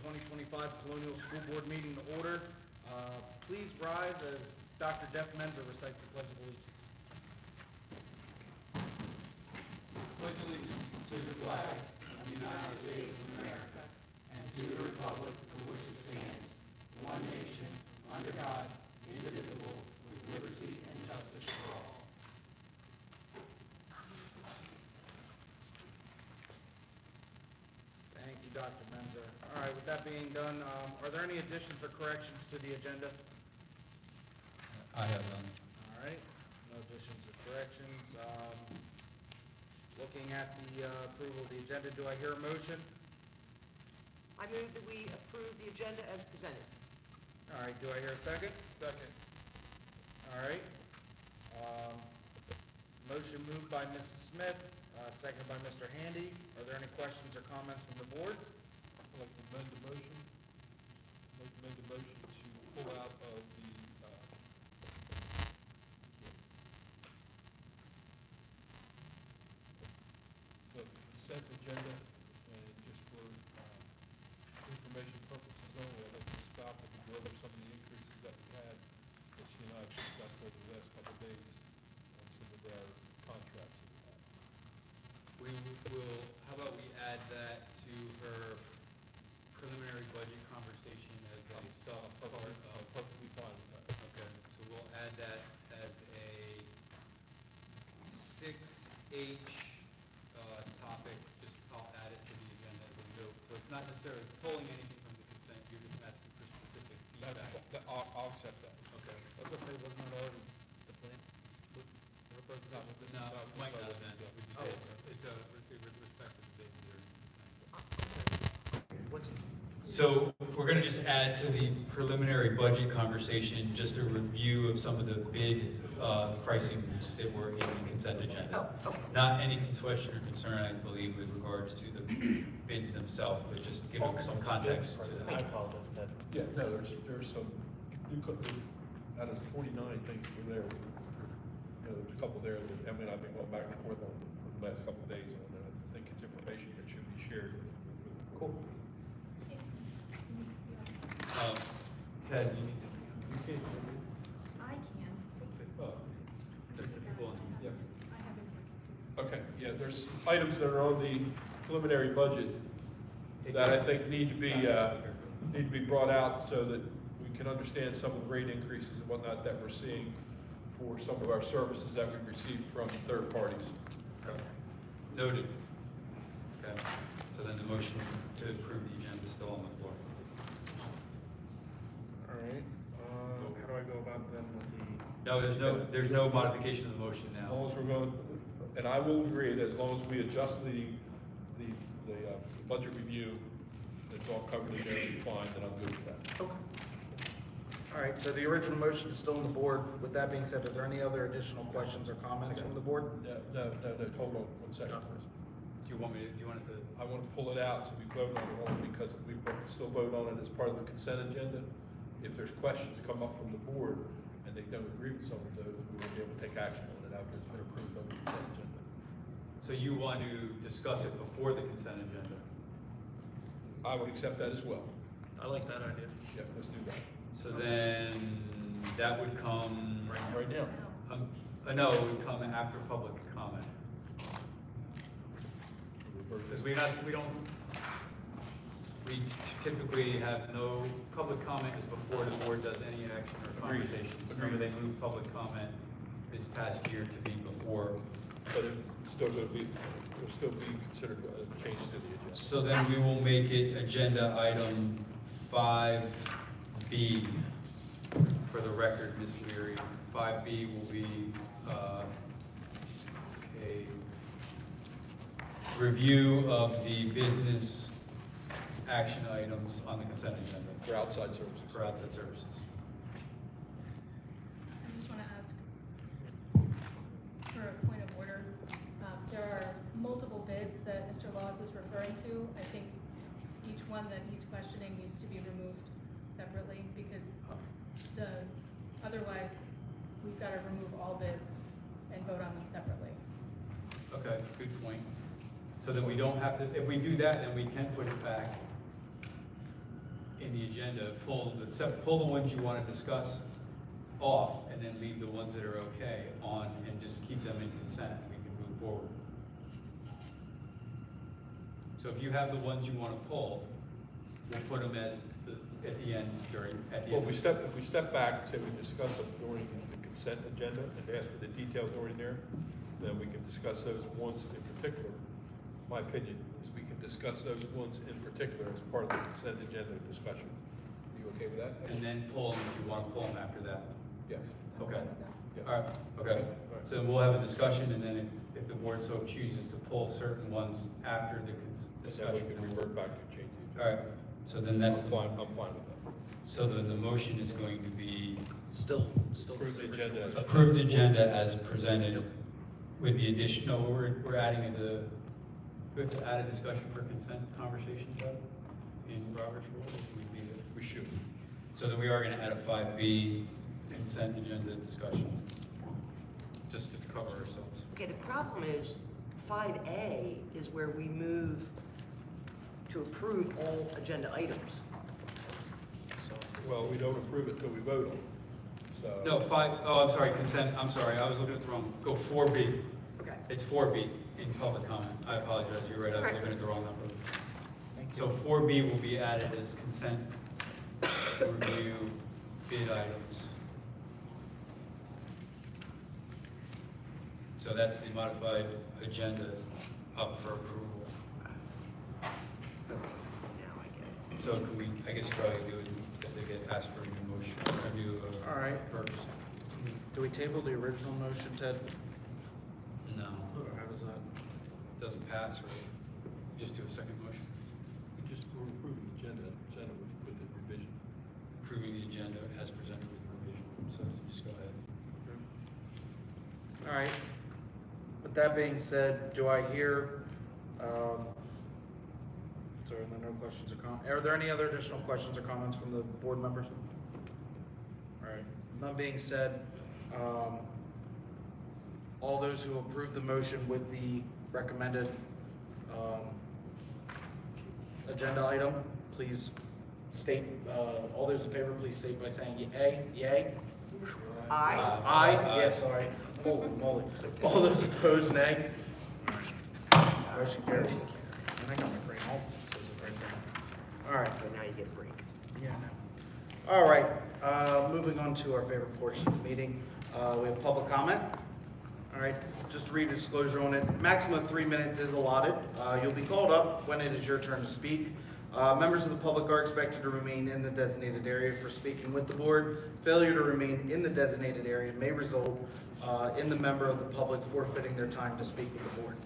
2025 Colonial School Board meeting to order. Please rise as Dr. Jeff Menzer recites the Pledge of Allegiance. Pledge allegiance to the flag of the United States of America and to the republic for which it stands, one nation, under God, indivisible, with liberty and justice for all. Thank you, Dr. Menzer. All right, with that being done, are there any additions or corrections to the agenda? I have none. All right, no additions or corrections. Looking at the approval of the agenda, do I hear a motion? I move that we approve the agenda as presented. All right, do I hear a second? Second. All right. Motion moved by Mrs. Smith, seconded by Mr. Handy. Are there any questions or comments from the board? I'd like to amend the motion. I'd like to amend the motion to pull out of the consent agenda, and just for information purposes only, I'd like to stop and go over some of the increases that we had, that she and I have discussed over the last couple of days, on some of our contracts that we have. We will, how about we add that to her preliminary budget conversation as a sub-part I'm of, perfectly fine with that. okay, so we'll add that as a 6H topic, just I'll add it to the agenda as a note. So it's not necessarily pulling anything from the consent, you're just asking for specific feedback. I'll accept that. Okay. I was gonna say, wasn't it already the plan? Not with this- No, not with might this not budget, have been. yeah. It's a, with respect to the bids that are in the consent. What's, So we're going to just add to the preliminary budget conversation, just a review of some of the bid pricings that were in the consent agenda. Oh, okay. Not any question or concern, I believe, with regards to the bids themselves, but just give them some context to I them. apologize, that, Yeah, no, there's some, out of the 49 things that were there, there's a couple there that Emily and I have been going back and forth on for the last couple of days on, and I think it's information that should be shared with. Cool. Ted, you need I can. There's people on, Yeah. I haven't. Okay, yeah, there's items that are on the preliminary budget that I think need to be brought out so that we can understand some of the rate increases and whatnot that we're seeing for some of our services that we receive from third parties. noted. Okay, so then the motion to approve the agenda is still on the floor. all right, how do I go about then with the, No, there's no modification of the motion As now. long as we're going, and I will agree that as long as we adjust the budget review, it's all covered in there, it's fine, then I'm good with that. okay. All right, so the original motion is still on the board. With that being said, are there any other additional questions or comments from the board? No, hold on one second, please. do you want it to? I want to pull it out so we vote on it only because we still vote on it as part of the consent agenda. If there's questions come up from the board and they don't agree with some of those, we won't be able to take action on it after it's been approved on the consent agenda. So you want to discuss it before the consent agenda? I would accept that as well. I like that idea. Yeah, let's do that. So then, that would come, Right now. no, it would come after public comment. Because we typically have no, public comment is before the board does any action or Agreed. conversation. Agreed. Remember, they moved public comment this past year to be before. But it's still going to be, will still be considered a change to the agenda. So then we will make it agenda item 5B. For the record, Ms. Leary, 5B will be, a Review of the business action items on the consent agenda For outside services. for outside services. I just want to ask for a point of order. There are multiple bids that Mr. Laws is referring to. I think each one that he's questioning needs to be removed separately because otherwise we've got to remove all bids and vote on them separately. Okay, good point. So then we don't have to, if we do that, then we can put it back in the agenda, pull the ones you want to discuss off, and then leave the ones that are okay on, and just keep them in consent, we can move forward. So if you have the ones you want to pull, we'll put them as, at the end, at the Well, end. if we step back and say we discuss them during the consent agenda and ask for the details already there, then we can discuss those ones in particular. My opinion is we can discuss those ones in particular as part of the consent agenda discussion. Are you okay with that? And then pull them if you want to pull them after that. Yes. Okay. Yeah. All right, okay. So we'll have a discussion, and then if the board so chooses to pull certain ones after the And then we discussion. can revert back to change the All right, so then that's, I'm fine with that. so the motion is going to be Still the Approve the same agenda original. as- approved agenda as presented with the addition, no, we're adding we have to add a discussion for consent conversation, Joe, in Robert's rule, or should we leave it? We should. So then we are gonna add a 5B consent agenda discussion, just to cover ourselves. Okay, the problem is 5A is where we move to approve all agenda items. Well, we don't approve it till we vote on it, so. No, I'm sorry, consent, I'm sorry, I was looking at the wrong, go 4B. Okay. It's 4B in public comment. I apologize, you're right, I was Okay. looking at the wrong number. So 4B will be added as consent to review bid items. So that's the modified agenda up for approval. Okay, now I get it. So can we, I guess probably do it, if they get asked for a new motion, or new, All right. first. Do we table the original motion, Ted? No, Or how does that? doesn't pass, right? Just do a second motion, We're approving the agenda and presented with the revision. approving the agenda as presented with revision, so just go ahead. All right. With that being said, do I hear, so are there no questions or comments? Are there any other additional questions or comments from the board members? All right, none being said, all those who approve the motion with the recommended, agenda item, please state, all those in favor, please state by saying yay, yay. Aye. Aye, yeah, sorry. Holy moly. All those opposed, nay. Motion carries. And I got my brain all, says it right there. All right. Okay, now you get a break. Yeah, I know. All right, moving on to our favorite portion of the meeting. We have public comment. All right, just to read a disclosure on it. Maximum of 3 minutes is allotted. You'll be called up when it is your turn to speak. Members of the public are expected to remain in the designated area for speaking with the board. Failure to remain in the designated area may result in the member of the public forfeiting their time to speak with the board.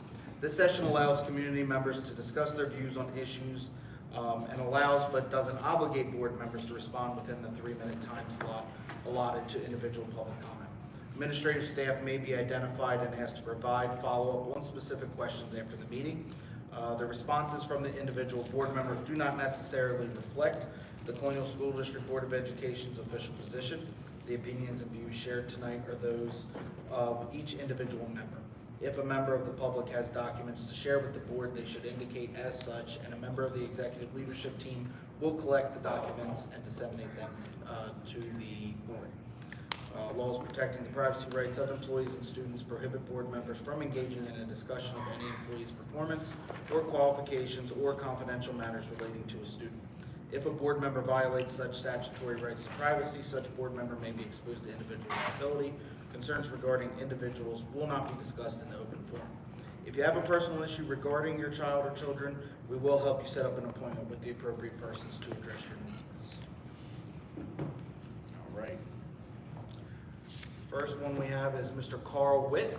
This session allows community members to discuss their views on issues and allows but doesn't obligate board members to respond within the 3-minute time slot allotted to individual public comment. Administrative staff may be identified and asked to provide follow-up on specific questions after the meeting. The responses from the individual board members do not necessarily reflect the Colonial School District Board of Education's official position. The opinions and views shared tonight are those of each individual member. If a member of the public has documents to share with the board, they should indicate as such, and a member of the executive leadership team will collect the documents and disseminate them to the board. Laws protecting the privacy rights of employees and students prohibit board members from engaging in a discussion of any employee's performance or qualifications or confidential matters relating to a student. If a board member violates such statutory rights to privacy, such board member may be exposed to individual liability. Concerns regarding individuals will not be discussed in the open forum. If you have a personal issue regarding your child or children, we will help you set up an appointment with the appropriate persons to address your needs. All right. First one we have is Mr. Carl Witt.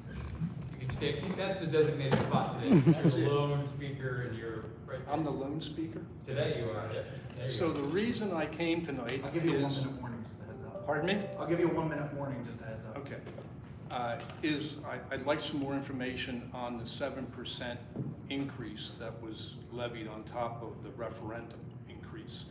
You can stay, that's the designated spot today. You're the lone speaker and you're right. I'm the lone speaker. Today you are, yeah. There you So go. the reason I came tonight I'll give you a is, 1-minute warning, just a heads up. pardon me? I'll give you a 1-minute warning, just a heads up. Okay. I'd like some more information on the 7% increase that was levied on top of the referendum increase.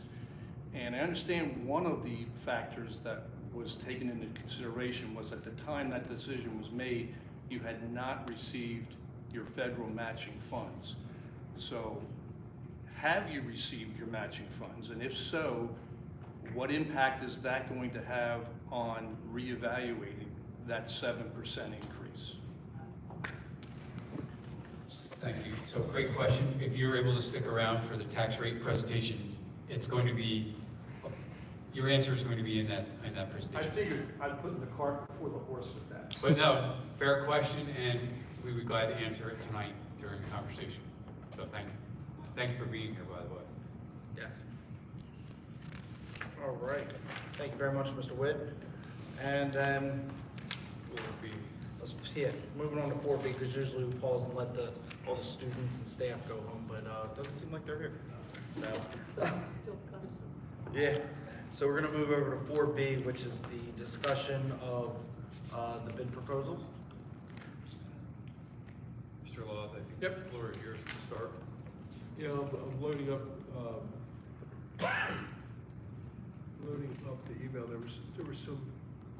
And I understand one of the factors that was taken into consideration was at the time that decision was made, you had not received your federal matching funds. So have you received your matching funds? And if so, what impact is that going to have on reevaluating that 7% increase? Thank you. So great question. If you're able to stick around for the tax rate presentation, it's going to be, your answer is going to be in that I presentation. figured I'd put the cart before the horse with that. But no, fair question, and we would be glad to answer it tonight during the conversation. So thank you. Thank you for being here, by the way. Yes. All right. Thank you very much, Mr. Witt. And then moving on to 4B, because usually we pause and let all the students and staff go home, but it doesn't seem like they're here. So, Still kind of. yeah. So we're gonna move over to 4B, which is the discussion of the bid proposals. Mr. Laws, I think Yep. the floor is yours to start. Yeah, I'm loading up the email. There were some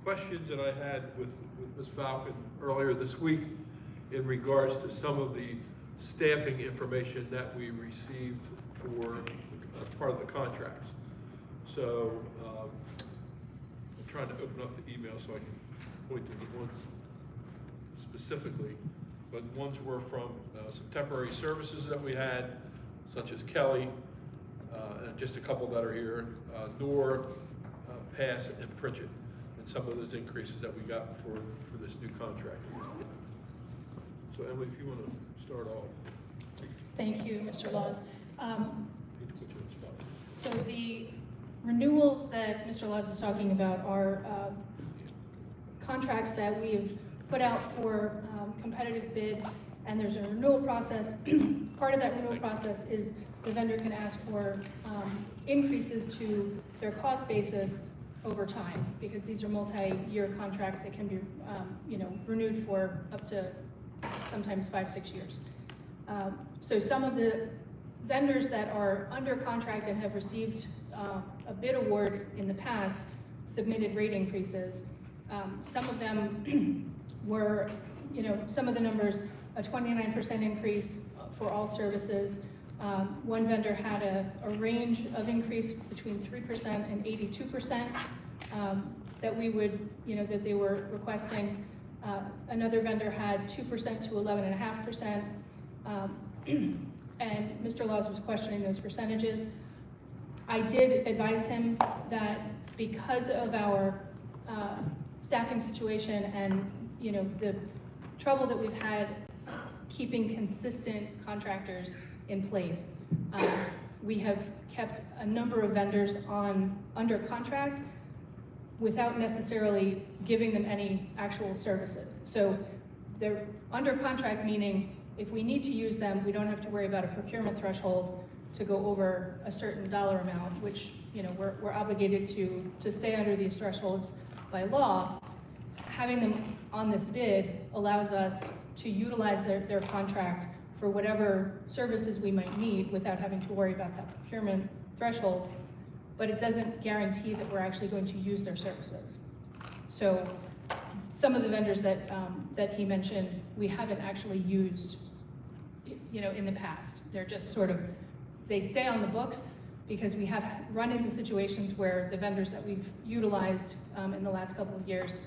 questions that I had with Ms. Falcon earlier this week in regards to some of the staffing information that we received for part of the contracts. So I'm trying to open up the email so I can point to the ones specifically. But ones were from some temporary services that we had, such as Kelly, and just a couple that are here, Noor, Pass, and Pritchett, and some of those increases that we got for this new contract. So Emily, if you want to start off. Thank you, Mr. Laws. Need to put you on the spot. So the renewals that Mr. Laws is talking about are contracts that we've put out for competitive bid, and there's a renewal process. Part of that renewal process is the vendor can ask for increases to their cost basis over time, because these are multi-year contracts that can be renewed for up to sometimes 5-6 years. So some of the vendors that are under contract and have received a bid award in the past submitted rate increases. Some of them were, some of the numbers, a 29% increase for all services. One vendor had a range of increase between 3% and 82% that we would, that they were requesting. Another vendor had 2% to 11.5%. And Mr. Laws was questioning those percentages. I did advise him that because of our staffing situation and the trouble that we've had keeping consistent contractors in place, we have kept a number of vendors under contract without necessarily giving them any actual services. So they're under contract, meaning if we need to use them, we don't have to worry about a procurement threshold to go over a certain dollar amount, which we're obligated to stay under these thresholds by law. Having them on this bid allows us to utilize their contract for whatever services we might need without having to worry about that procurement threshold, but it doesn't guarantee that we're actually going to use their services. So some of the vendors that he mentioned, we haven't actually used in the past. They're just sort of, they stay on the books because we have run into situations where the vendors that we've utilized in the last couple of years,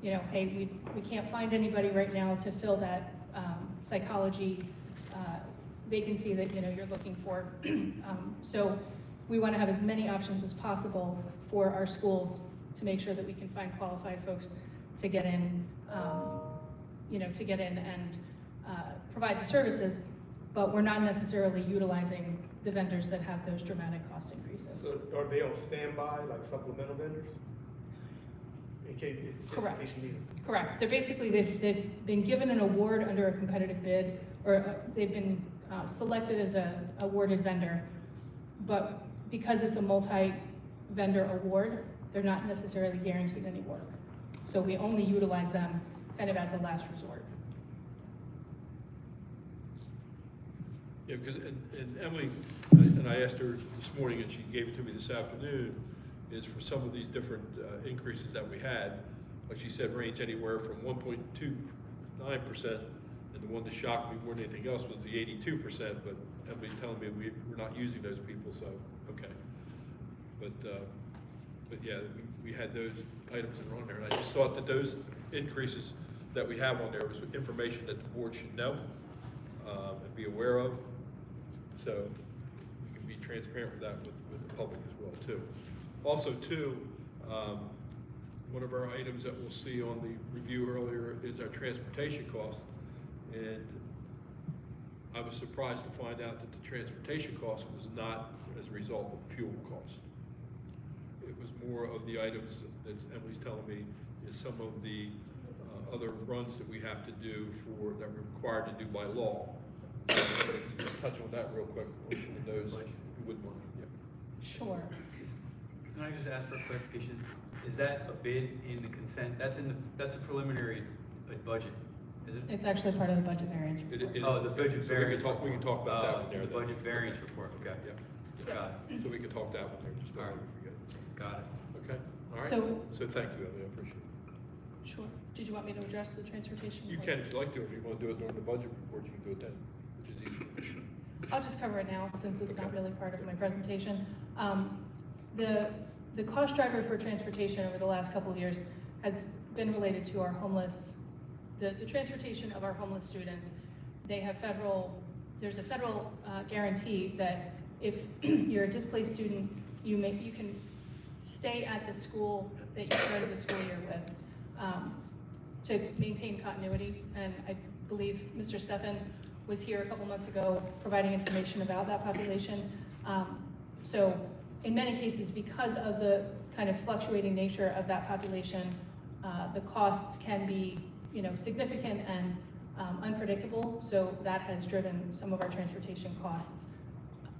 hey, we can't find anybody right now to fill that psychology vacancy that you're looking for. So we want to have as many options as possible for our schools to make sure that we can find qualified folks to get in, and provide the services, but we're not necessarily utilizing the vendors that have those dramatic cost increases. So are they on standby, like supplemental vendors? In case, Correct. in case you need them? Correct. They're basically, they've been given an award under a competitive bid, or they've been selected as a awarded vendor, but because it's a multi-vendor award, they're not necessarily guaranteed any work. So we only utilize them kind of as a last resort. Yeah, because, and Emily, and I asked her this morning, and she gave it to me this afternoon, is for some of these different increases that we had, like she said, range anywhere from 1.29% And the one that shocked me more than anything else was the 82%, but Emily's telling me we're not using those people, so, okay. But yeah, we had those items that were on there, and I just thought that those increases that we have on there was information that the board should know, and be aware of. So we can be transparent with that with the public as well, too. Also, too, one of our items that we'll see on the review earlier is our transportation costs. And I was surprised to find out that the transportation cost was not as a result of fuel costs. It was more of the items that Emily's telling me is some of the other runs that we have to do that we're required to do by law. But if you just touch on that real quick, on those, if you wouldn't mind. Yeah. Sure. Can I just ask for clarification? Is that a bid in the consent? That's a preliminary budget, is it? It's actually part of the budget variance report. Oh, the budget So variance. we can talk about that one there. The then. budget variance report, okay. Yeah. Got it, So we can talk that one there, just All don't right. forget. got it. Okay, all right. So- So thank you, Emily, I appreciate it. Sure. Did you want me to address the transportation? You part? can if you like to. If you want to do it during the budget report, you can do it then, which is easy. I'll just cover it now since it's not Okay. really part of my presentation. The cost driver for transportation over the last couple of years has been related to our homeless, the transportation of our homeless students. They have there's a federal guarantee that if you're a displaced student, you can stay at the school that you started the school year with to maintain continuity. And I believe Mr. Steffen was here a couple months ago providing information about that population. So in many cases, because of the kind of fluctuating nature of that population, the costs can be, significant and unpredictable. So that has driven some of our transportation costs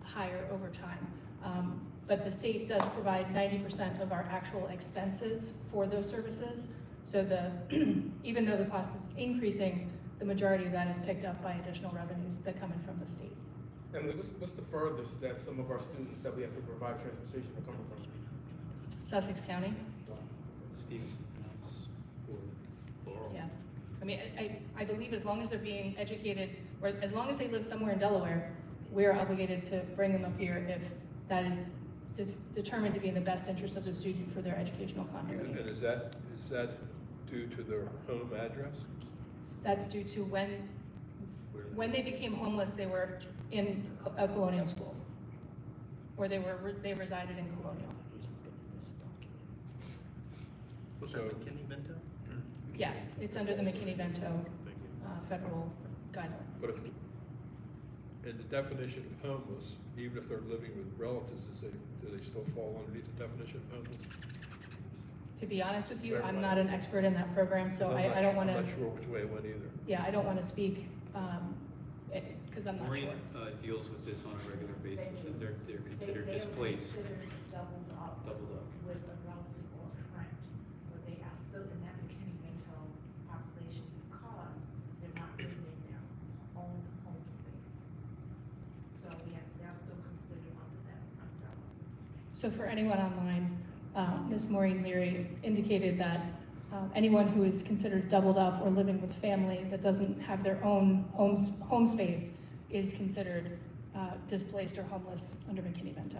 higher over time. But the state does provide 90% of our actual expenses for those services. So even though the cost is increasing, the majority of that is picked up by additional revenues that come in from the state. Emily, what's the furthest that some of our students that we have to provide transportation are coming from? Sussex County, Stevenson House or Laurel. yeah. I mean, I believe as long as they're being educated, or as long as they live somewhere in Delaware, we're obligated to bring them up here if that is determined to be in the best interest of the student for their educational continuity. And is that due to their home address? That's due to when they became homeless, they were in a colonial school, or they resided in colonial. Was So- that McKinney-Vento? Yeah, it's under the McKinney-Vento federal guidelines. But in the definition of homeless, even if they're living with relatives, do they still fall underneath the definition of homeless? To be honest with you, I'm not an expert in that program, so I don't want I'm to, not sure which way it went either. yeah, I don't want to speak, because I'm not Maureen sure. deals with this on a regular basis, and they're considered They were displaced. considered doubled up. Doubled up. With a relative or a friend, but they are still in that McKinney-Vento population because they're not living in their own home space. So yes, they are still considered under that umbrella. So for anyone online, Ms. Maureen Leary indicated that anyone who is considered doubled up or living with family that doesn't have their own home space is considered displaced or homeless under McKinney-Vento.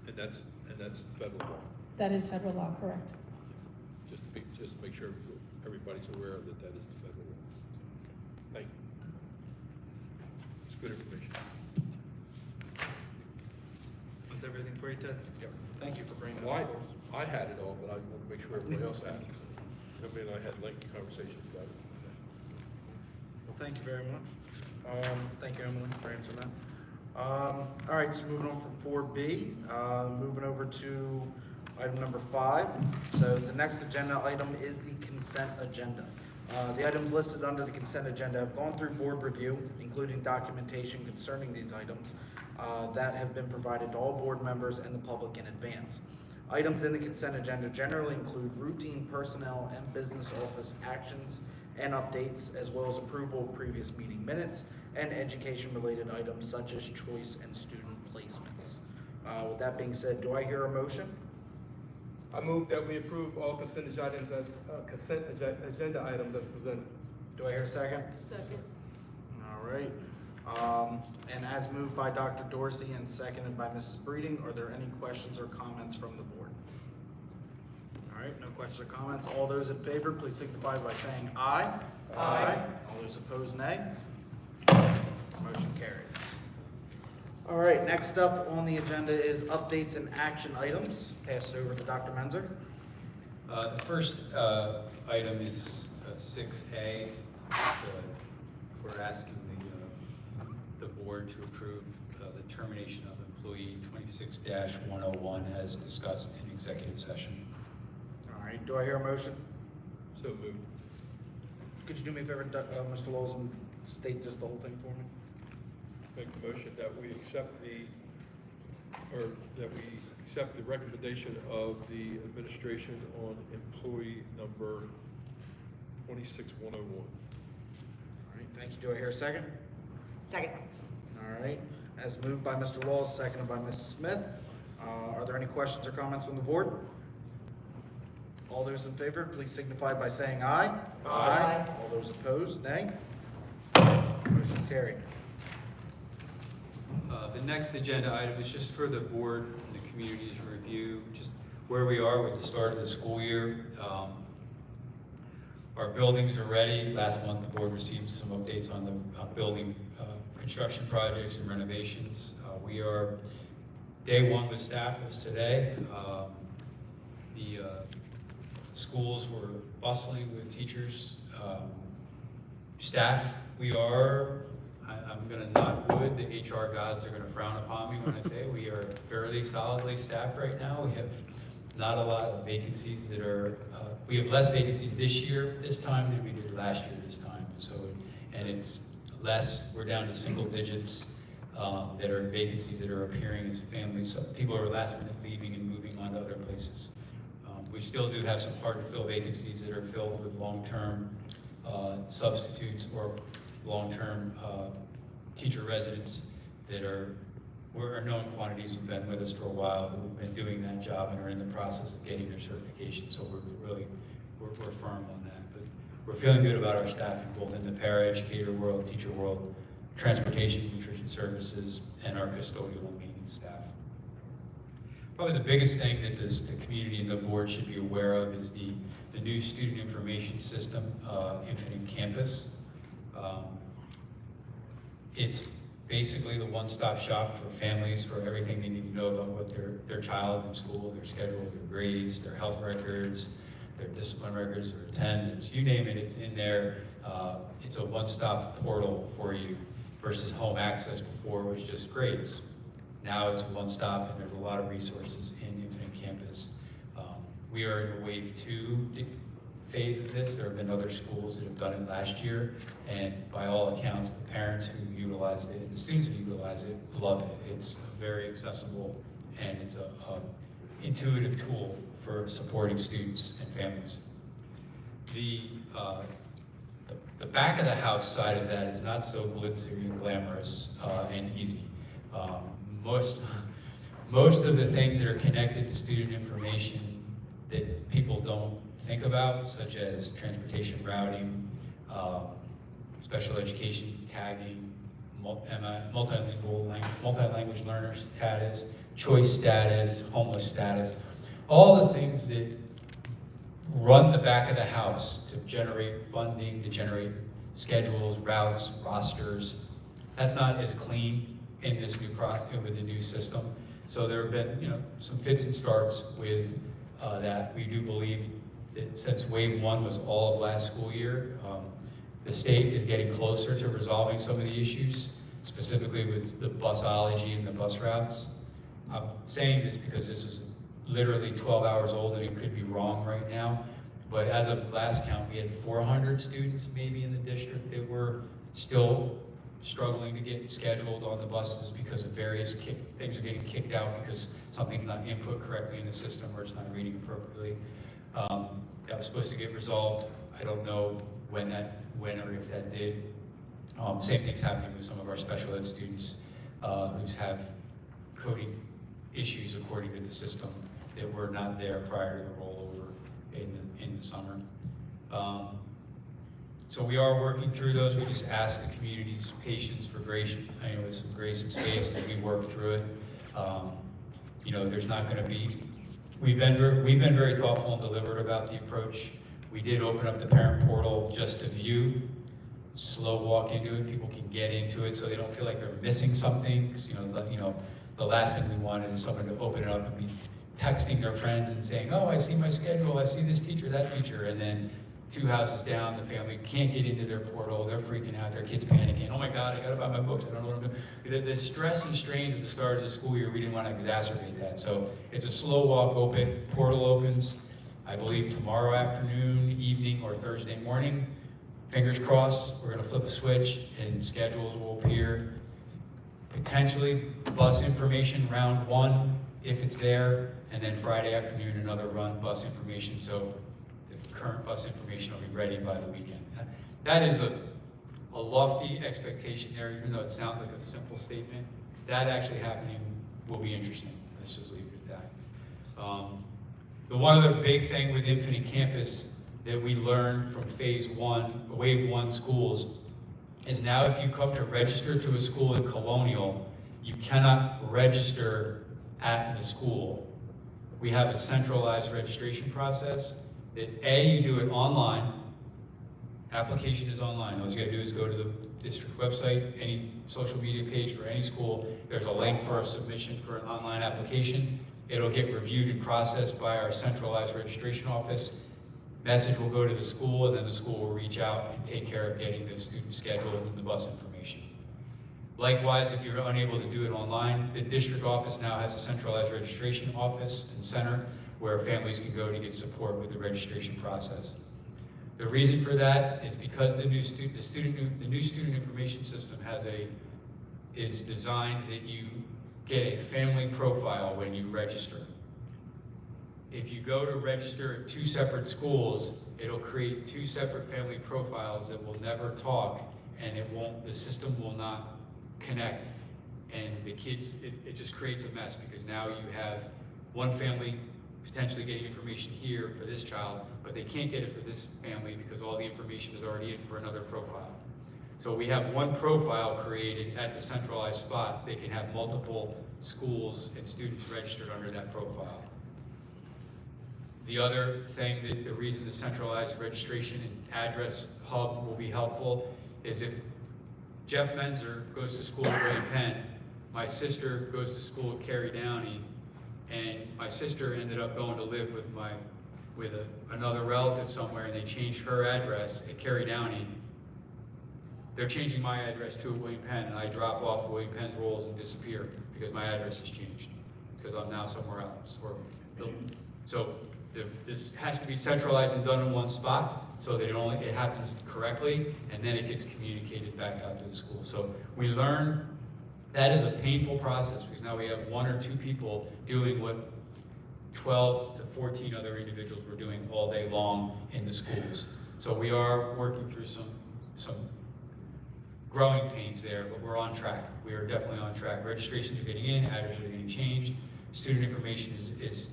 And that's federal law, That is federal law, correct? just to make sure everybody's aware that that is the federal law. Okay. Thank you. It's good information. That's everything for you, Ted? Yep. Thank you for bringing that Well, up for us. I had it all, but I want to make sure everybody else had it. Emily and I had lengthy conversations about it. Well, thank you very much. Thank you, Emily, for answering that. All right, so moving on from 4B, moving over to item number 5. So the next agenda item is the consent agenda. The items listed under the consent agenda have gone through board review, including documentation concerning these items that have been provided to all board members and the public in advance. Items in the consent agenda generally include routine personnel and business office actions and updates, as well as approval of previous meeting minutes and education-related items such as choice and student placements. With that being said, do I hear a motion? I move that we approve all consent agenda items as presented. Do I hear a second? Second. All right. And as moved by Dr. Dorsey and seconded by Mrs. Breeding, are there any questions or comments from the board? All right, no questions or comments. All those in favor, please signify by saying aye. Aye. All those opposed, nay. Motion carries. All right, next up on the agenda is updates and action items. Pass it over to Dr. Menzer. The first item is 6A. We're asking the board to approve the termination of employee 26-101 as discussed in executive session. All right, do I hear a motion? So moved. Could you do me a favor, Mr. Lowell, and state just the whole thing for me? Make the motion that we accept the recommendation of the administration on employee number 26101. All right, thank you. Do I hear a second? Second. All right, as moved by Mr. Laws, seconded by Mrs. Smith. Are there any questions or comments from the board? All those in favor, please signify by saying aye. Aye. All those opposed, nay. Motion carried. The next agenda item is just for the board and the community's review, just where we are with the start of the school year. Our buildings are ready. Last month, the board received some updates on the building construction projects and renovations. We are, day one with staff was today. The schools were bustling with teachers. Staff, we are, I'm gonna knock wood, the HR gods are gonna frown upon me when I say we are fairly solidly staffed right now. We have not a lot of vacancies that are, we have less vacancies this time than we did last year this time. So, and it's less, we're down to single digits that are vacancies that are appearing as families. So people are last minute leaving and moving on to other places. We still do have some hard to fill vacancies that are filled with long-term substitutes or long-term teacher residents that are known quantities who've been with us for a while, who've been doing that job and are in the process of getting their certification. So we're firm on that. But we're feeling good about our staffing, both in the paraeducator world, teacher world, transportation, nutrition services, and our custodial and maintenance staff. Probably the biggest thing that the community and the board should be aware of is the new student information system, Infinite Campus. It's basically the one-stop shop for families for everything they need to know about what their child in school, their schedule, their grades, their health records, their discipline records, their attendance, you name it, it's in there. It's a one-stop portal for you versus home access before was just grades. Now it's one-stop and there's a lot of resources in Infinite Campus. We are in the wave 2 phase of this. There have been other schools that have done it last year, and by all accounts, the parents who utilized it and the students who utilized it love it. It's very accessible and it's a intuitive tool for supporting students and families. The back of the house side of that is not so glitzy and glamorous and easy. Most of the things that are connected to student information that people don't think about, such as transportation routing, special education tagging, multilanguage learner status, choice status, homeless status, all the things that run the back of the house to generate funding, to generate schedules, routes, rosters. That's not as clean in this new process with the new system. So there have been, some fits and starts with that. We do believe that since wave 1 was all of last school year, the state is getting closer to resolving some of the issues, specifically with the busology and the bus routes. I'm saying this because this is literally 12 hours old and it could be wrong right now. But as of last count, we had 400 students maybe in the district that were still struggling to get scheduled on the buses because of various things are getting kicked out because something's not input correctly in the system or it's not reading appropriately. That was supposed to get resolved. I don't know when or if that did. Same thing's happening with some of our special ed students who have coding issues according to the system that were not there prior to the rollover in the summer. So we are working through those. We just ask the community's patience for grace, with some grace and space as we work through it. There's not going to be. We've been very thoughtful and deliberate about the approach. We did open up the parent portal just to view, slow walk into it. People can get into it so they don't feel like they're missing something. 'Cause, the last thing we wanted is someone to open it up and be texting their friends and saying, "Oh, I see my schedule. I see this teacher, that teacher," and then 2 houses down, the family can't get into their portal. They're freaking out. Their kids panicking. "Oh my God, I got to buy my books. I don't know what I'm doing." The stress and strains at the start of the school year, we didn't want to exacerbate that. So it's a slow walk open. Portal opens, I believe, tomorrow afternoon, evening, or Thursday morning. Fingers crossed, we're going to flip a switch and schedules will appear. Potentially bus information round 1 if it's there, and then Friday afternoon another run bus information. So the current bus information will be ready by the weekend. That is a lofty expectation there, even though it sounds like a simple statement. That actually happening will be interesting. Let's just leave it at that. The one other big thing with Infinite Campus that we learned from Wave 1 schools is now if you come to register to a school in Colonial, you cannot register at the school. We have a centralized registration process that you do it online. Application is online. All you gotta do is go to the district website, any social media page for any school. There's a link for a submission for an online application. It'll get reviewed and processed by our centralized registration office. Message will go to the school, and then the school will reach out and take care of getting the student schedule and the bus information. Likewise, if you're unable to do it online, the district office now has a centralized registration office and center where families can go to get support with the registration process. The reason for that is because the new student information system is designed that you get a family profile when you register. If you go to register at 2 separate schools, it'll create 2 separate family profiles that will never talk, and the system will not connect. And the kids, it just creates a mess because now you have one family potentially getting information here for this child, but they can't get it for this family because all the information is already in for another profile. So we have one profile created at the centralized spot. They can have multiple schools and students registered under that profile. The other thing, the reason the centralized registration and address hub will be helpful is if Jeff Menzer goes to school at William Penn, my sister goes to school at Cary Downey, and my sister ended up going to live with another relative somewhere, and they changed her address at Cary Downey. They're changing my address to William Penn, and I drop off the William Penn rolls and disappear because my address has changed because I'm now somewhere else. So this has to be centralized and done in one spot so that it happens correctly, and then it gets communicated back out to the school. So we learn that is a painful process because now we have 1 or 2 people doing what 12 to 14 other individuals were doing all day long in the schools. So we are working through some growing pains there, but we're on track. We are definitely on track. Registrations are getting in, addresses are getting changed, student information is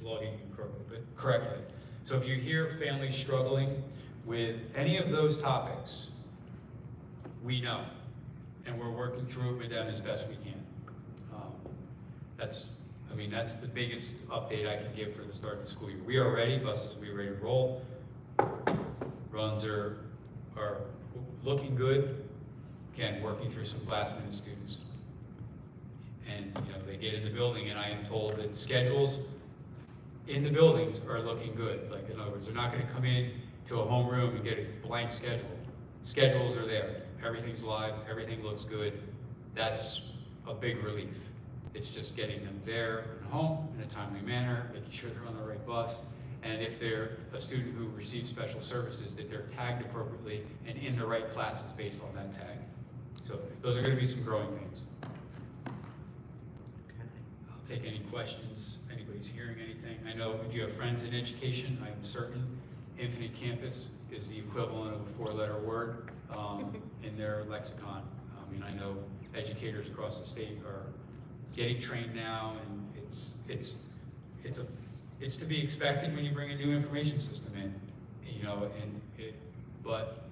logging correctly. So if you hear families struggling with any of those topics, we know, and we're working through it with them as best we can. That's the biggest update I can give for the start of the school year. We are ready, buses will be ready to roll. Runs are looking good. Again, working through some last minute students. And they get in the building and I am told that schedules in the buildings are looking good. Like, in other words, they're not going to come in to a homeroom and get a blank schedule. Schedules are there. Everything's live. Everything looks good. That's a big relief. It's just getting them there and home in a timely manner, making sure they're on the right bus. And if they're a student who receives special services, that they're tagged appropriately and in the right classes based on that tag. So those are going to be some growing pains. I'll take any questions. Anybody's hearing anything? I know if you have friends in education, I'm certain Infinite Campus is the equivalent of a 4-letter word in their lexicon. I know educators across the state are getting trained now, and it's to be expected when you bring a new information system in, but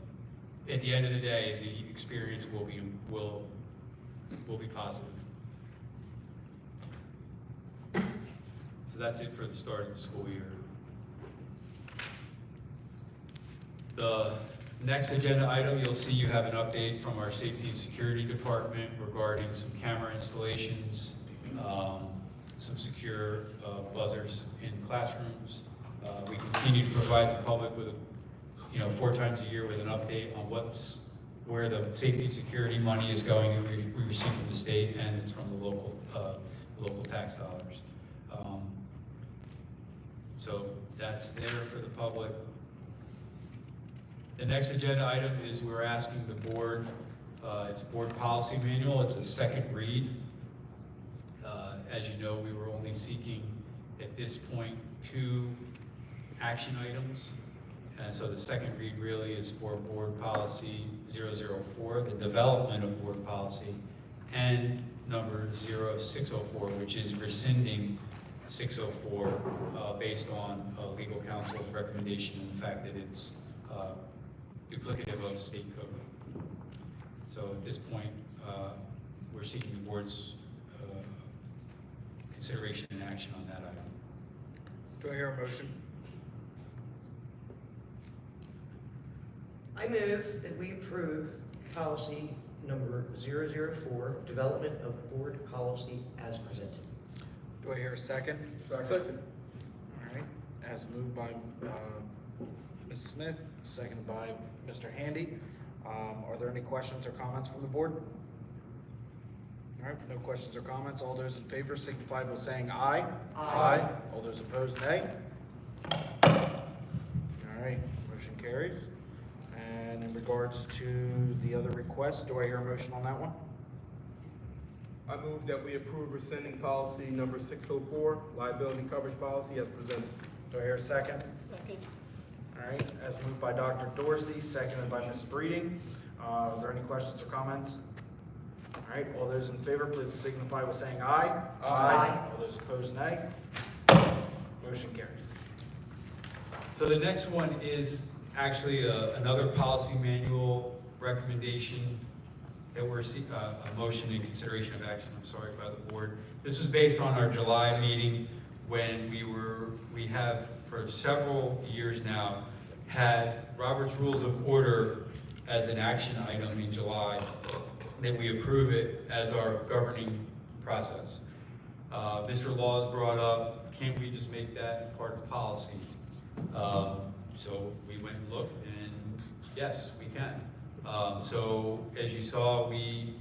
at the end of the day, the experience will be positive. So that's it for the start of the school year. The next agenda item, you'll see you have an update from our safety and security department regarding some camera installations, some secure buzzers in classrooms. We continue to provide the public with, 4 times a year with an update on where the safety and security money is going that we receive from the state and it's from the local tax dollars. So that's there for the public. The next agenda item is we're asking the board, it's board policy manual, it's a second read. As you know, we were only seeking at this point 2 action items. And so the second read really is for board policy 004, the development of board policy, and number 0604, which is rescinding 604 based on legal counsel's recommendation and the fact that it's duplicative of state code. So at this point, we're seeking the board's consideration and action on that item. Do I hear a motion? I move that we approve policy number 004, development of board policy as presented. Do I hear a second? Second. All right, as moved by Ms. Smith, seconded by Mr. Handy. Are there any questions or comments from the board? All right, no questions or comments. All those in favor signify by saying aye. Aye. All those opposed, nay. All right, motion carries. And in regards to the other requests, do I hear a motion on that one? I move that we approve rescinding policy number 604, liability coverage policy as presented. Do I hear a second? Second. All right, as moved by Dr. Dorsey, seconded by Ms. Breeding. Are there any questions or comments? All right, all those in favor, please signify by saying aye. Aye. All those opposed, nay. Motion carries. So the next one is actually another policy manual recommendation that we're seeking, a motion in consideration of action, I'm sorry, by the board. This was based on our July meeting when we have for several years now had Robert's Rules of Order as an action item in July, that we approve it as our governing process. Mr. Laws brought up, can't we just make that part of policy? So we went and looked, and yes, we can. So as you saw, we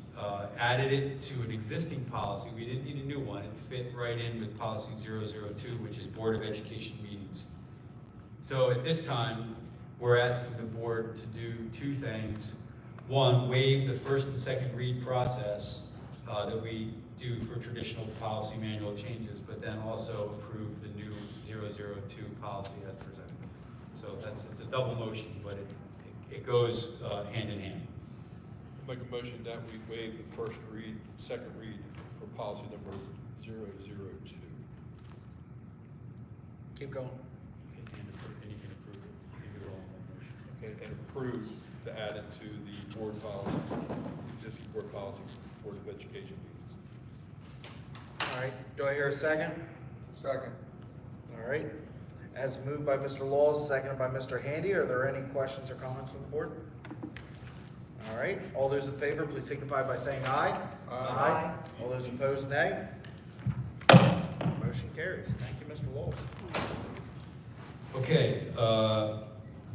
added it to an existing policy. We didn't need a new one. It fit right in with policy 002, which is Board of Education meetings. So at this time, we're asking the board to do 2 things. One, waive the first and second read process that we do for traditional policy manual changes, but then also approve the new 002 policy as presented. So it's a double motion, but it goes hand in hand. Make a motion that we waive the first read, second read for policy number 002. Keep going. And you can approve it. You can do it all in one motion. Okay, and approve to add it to the board policy, existing board policy, Board of Education meetings. All right, do I hear a second? Second. All right, as moved by Mr. Laws, seconded by Mr. Handy. Are there any questions or comments from the board? All right, all those in favor, please signify by saying aye. Aye. All those opposed, nay. Motion carries. Thank you, Mr. Laws. Okay,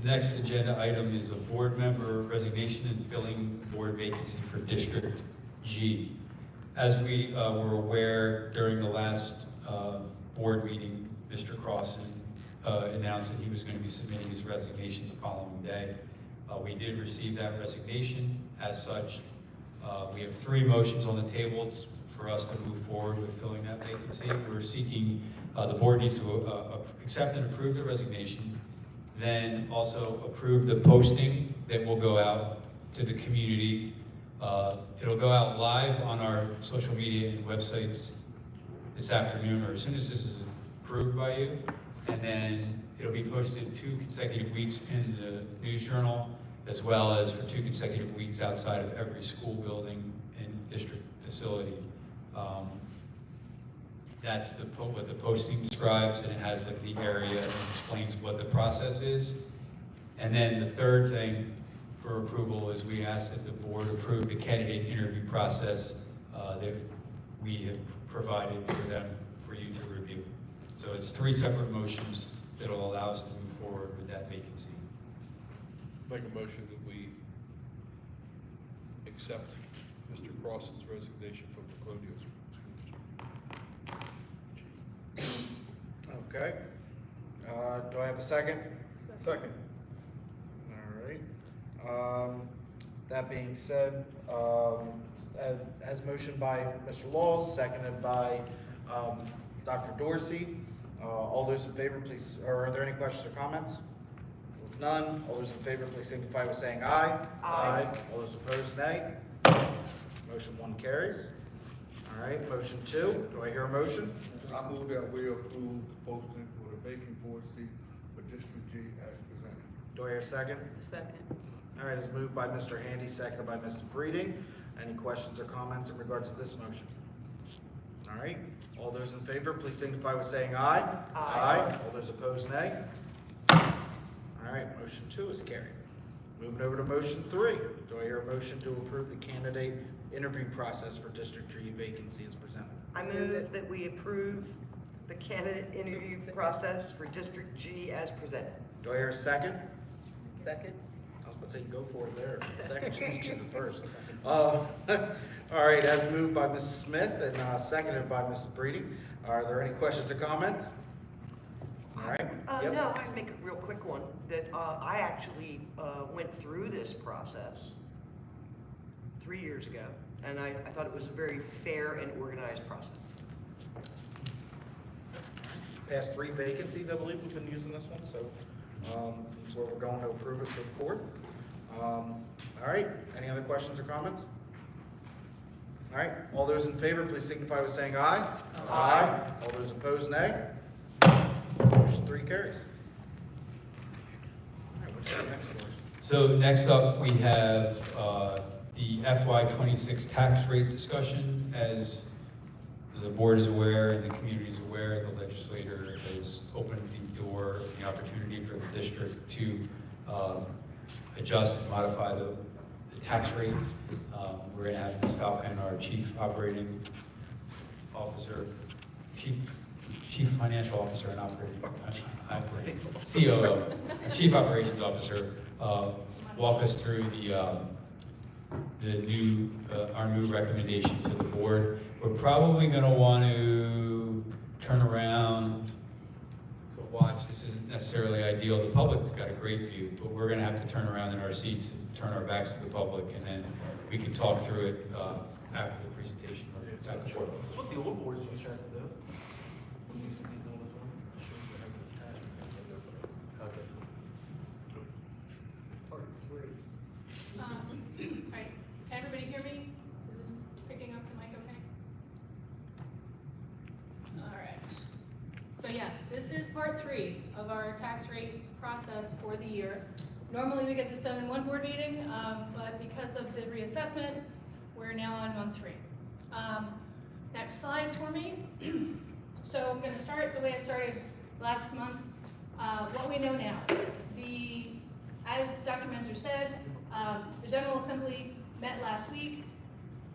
next agenda item is a board member resignation and filling board vacancy for District G. As we were aware during the last board meeting, Mr. Crossan announced that he was going to be submitting his resignation the following day. We did receive that resignation. As such, we have 3 motions on the table for us to move forward with filling that vacancy. We're seeking, the board needs to accept and approve the resignation, then also approve the posting that will go out to the community. It'll go out live on our social media and websites this afternoon, or as soon as this is approved by you, and then it'll be posted 2 consecutive weeks in the News Journal as well as for 2 consecutive weeks outside of every school building and district facility. That's what the posting describes, and it has like the area and explains what the process is. And then the third thing for approval is we ask that the board approve the candidate interview process that we have provided for them, for you to review. So it's 3 separate motions that will allow us to move forward with that vacancy. Make a motion that we accept Mr. Cross's resignation from the Colonial School District. Okay. Do I have a second? Second. All right. That being said, as motioned by Mr. Laws, seconded by Dr. Dorsey. All those in favor, please, or are there any questions or comments? With none, all those in favor, please signify by saying aye. Aye. All those opposed, nay. Motion 1 carries. All right, motion 2. Do I hear a motion? I move that we approve the posting for the vacant board seat for District G as presented. Do I hear a second? Second. All right, it's moved by Mr. Handy, seconded by Ms. Breeding. Any questions or comments in regards to this motion? All right, all those in favor, please signify by saying aye. Aye. All those opposed, nay. All right, motion 2 is carried. Moving over to motion 3. Do I hear a motion to approve the candidate interview process for District G vacancy as presented? I move that we approve the candidate interview process for District G as presented. Do I hear a second? Second. I was about to say, go for it there. Second should be the first. All right, as moved by Mrs. Smith and seconded by Mrs. Breeding. Are there any questions or comments? All right. Yep. No, I'd make a real quick one, that I actually went through this process 3 years ago, and I thought it was a very fair and organized process. Past 3 vacancies, I believe we've been using this one, so that's where we're going to approve it for the 4th. All right, any other questions or comments? All right, all those in favor, please signify by saying aye. Aye. All those opposed, nay. Motion 3 carries. All right, what's next for us? So next up, we have the FY26 tax rate discussion. As the board is aware and the community is aware, the legislator has opened the door, the opportunity for the district to adjust and modify the tax rate. We're going to have Ms. Falcon, our Chief Operating Officer, Chief Financial Officer and Operating, COO, Chief Operations Officer, walk us through our new recommendation to the board. We're probably going to want to turn around. So watch, this isn't necessarily ideal. The public's got a great view, but we're going to have to turn around in our seats and turn our backs to the public, and then we can talk through it after the presentation. Back and forth. That's what the old boards used to have to do. We used to be doing this one. All right, can everybody hear me? Is this picking up the mic okay? All right. So yes, this is part 3 of our tax rate process for the year. Normally we get this done in one board meeting, but because of the reassessment, we're now on month 3. Next slide for me. So I'm going to start the way I started last month. What we know now. As Dr. Menzer said, the General Assembly met last week.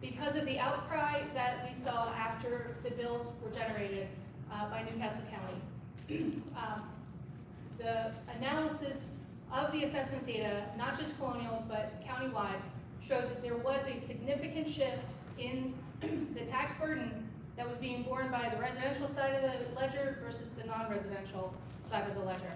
Because of the outcry that we saw after the bills were generated by Newcastle County. The analysis of the assessment data, not just Colonials, but countywide, showed that there was a significant shift in the tax burden that was being borne by the residential side of the ledger versus the non-residential side of the ledger.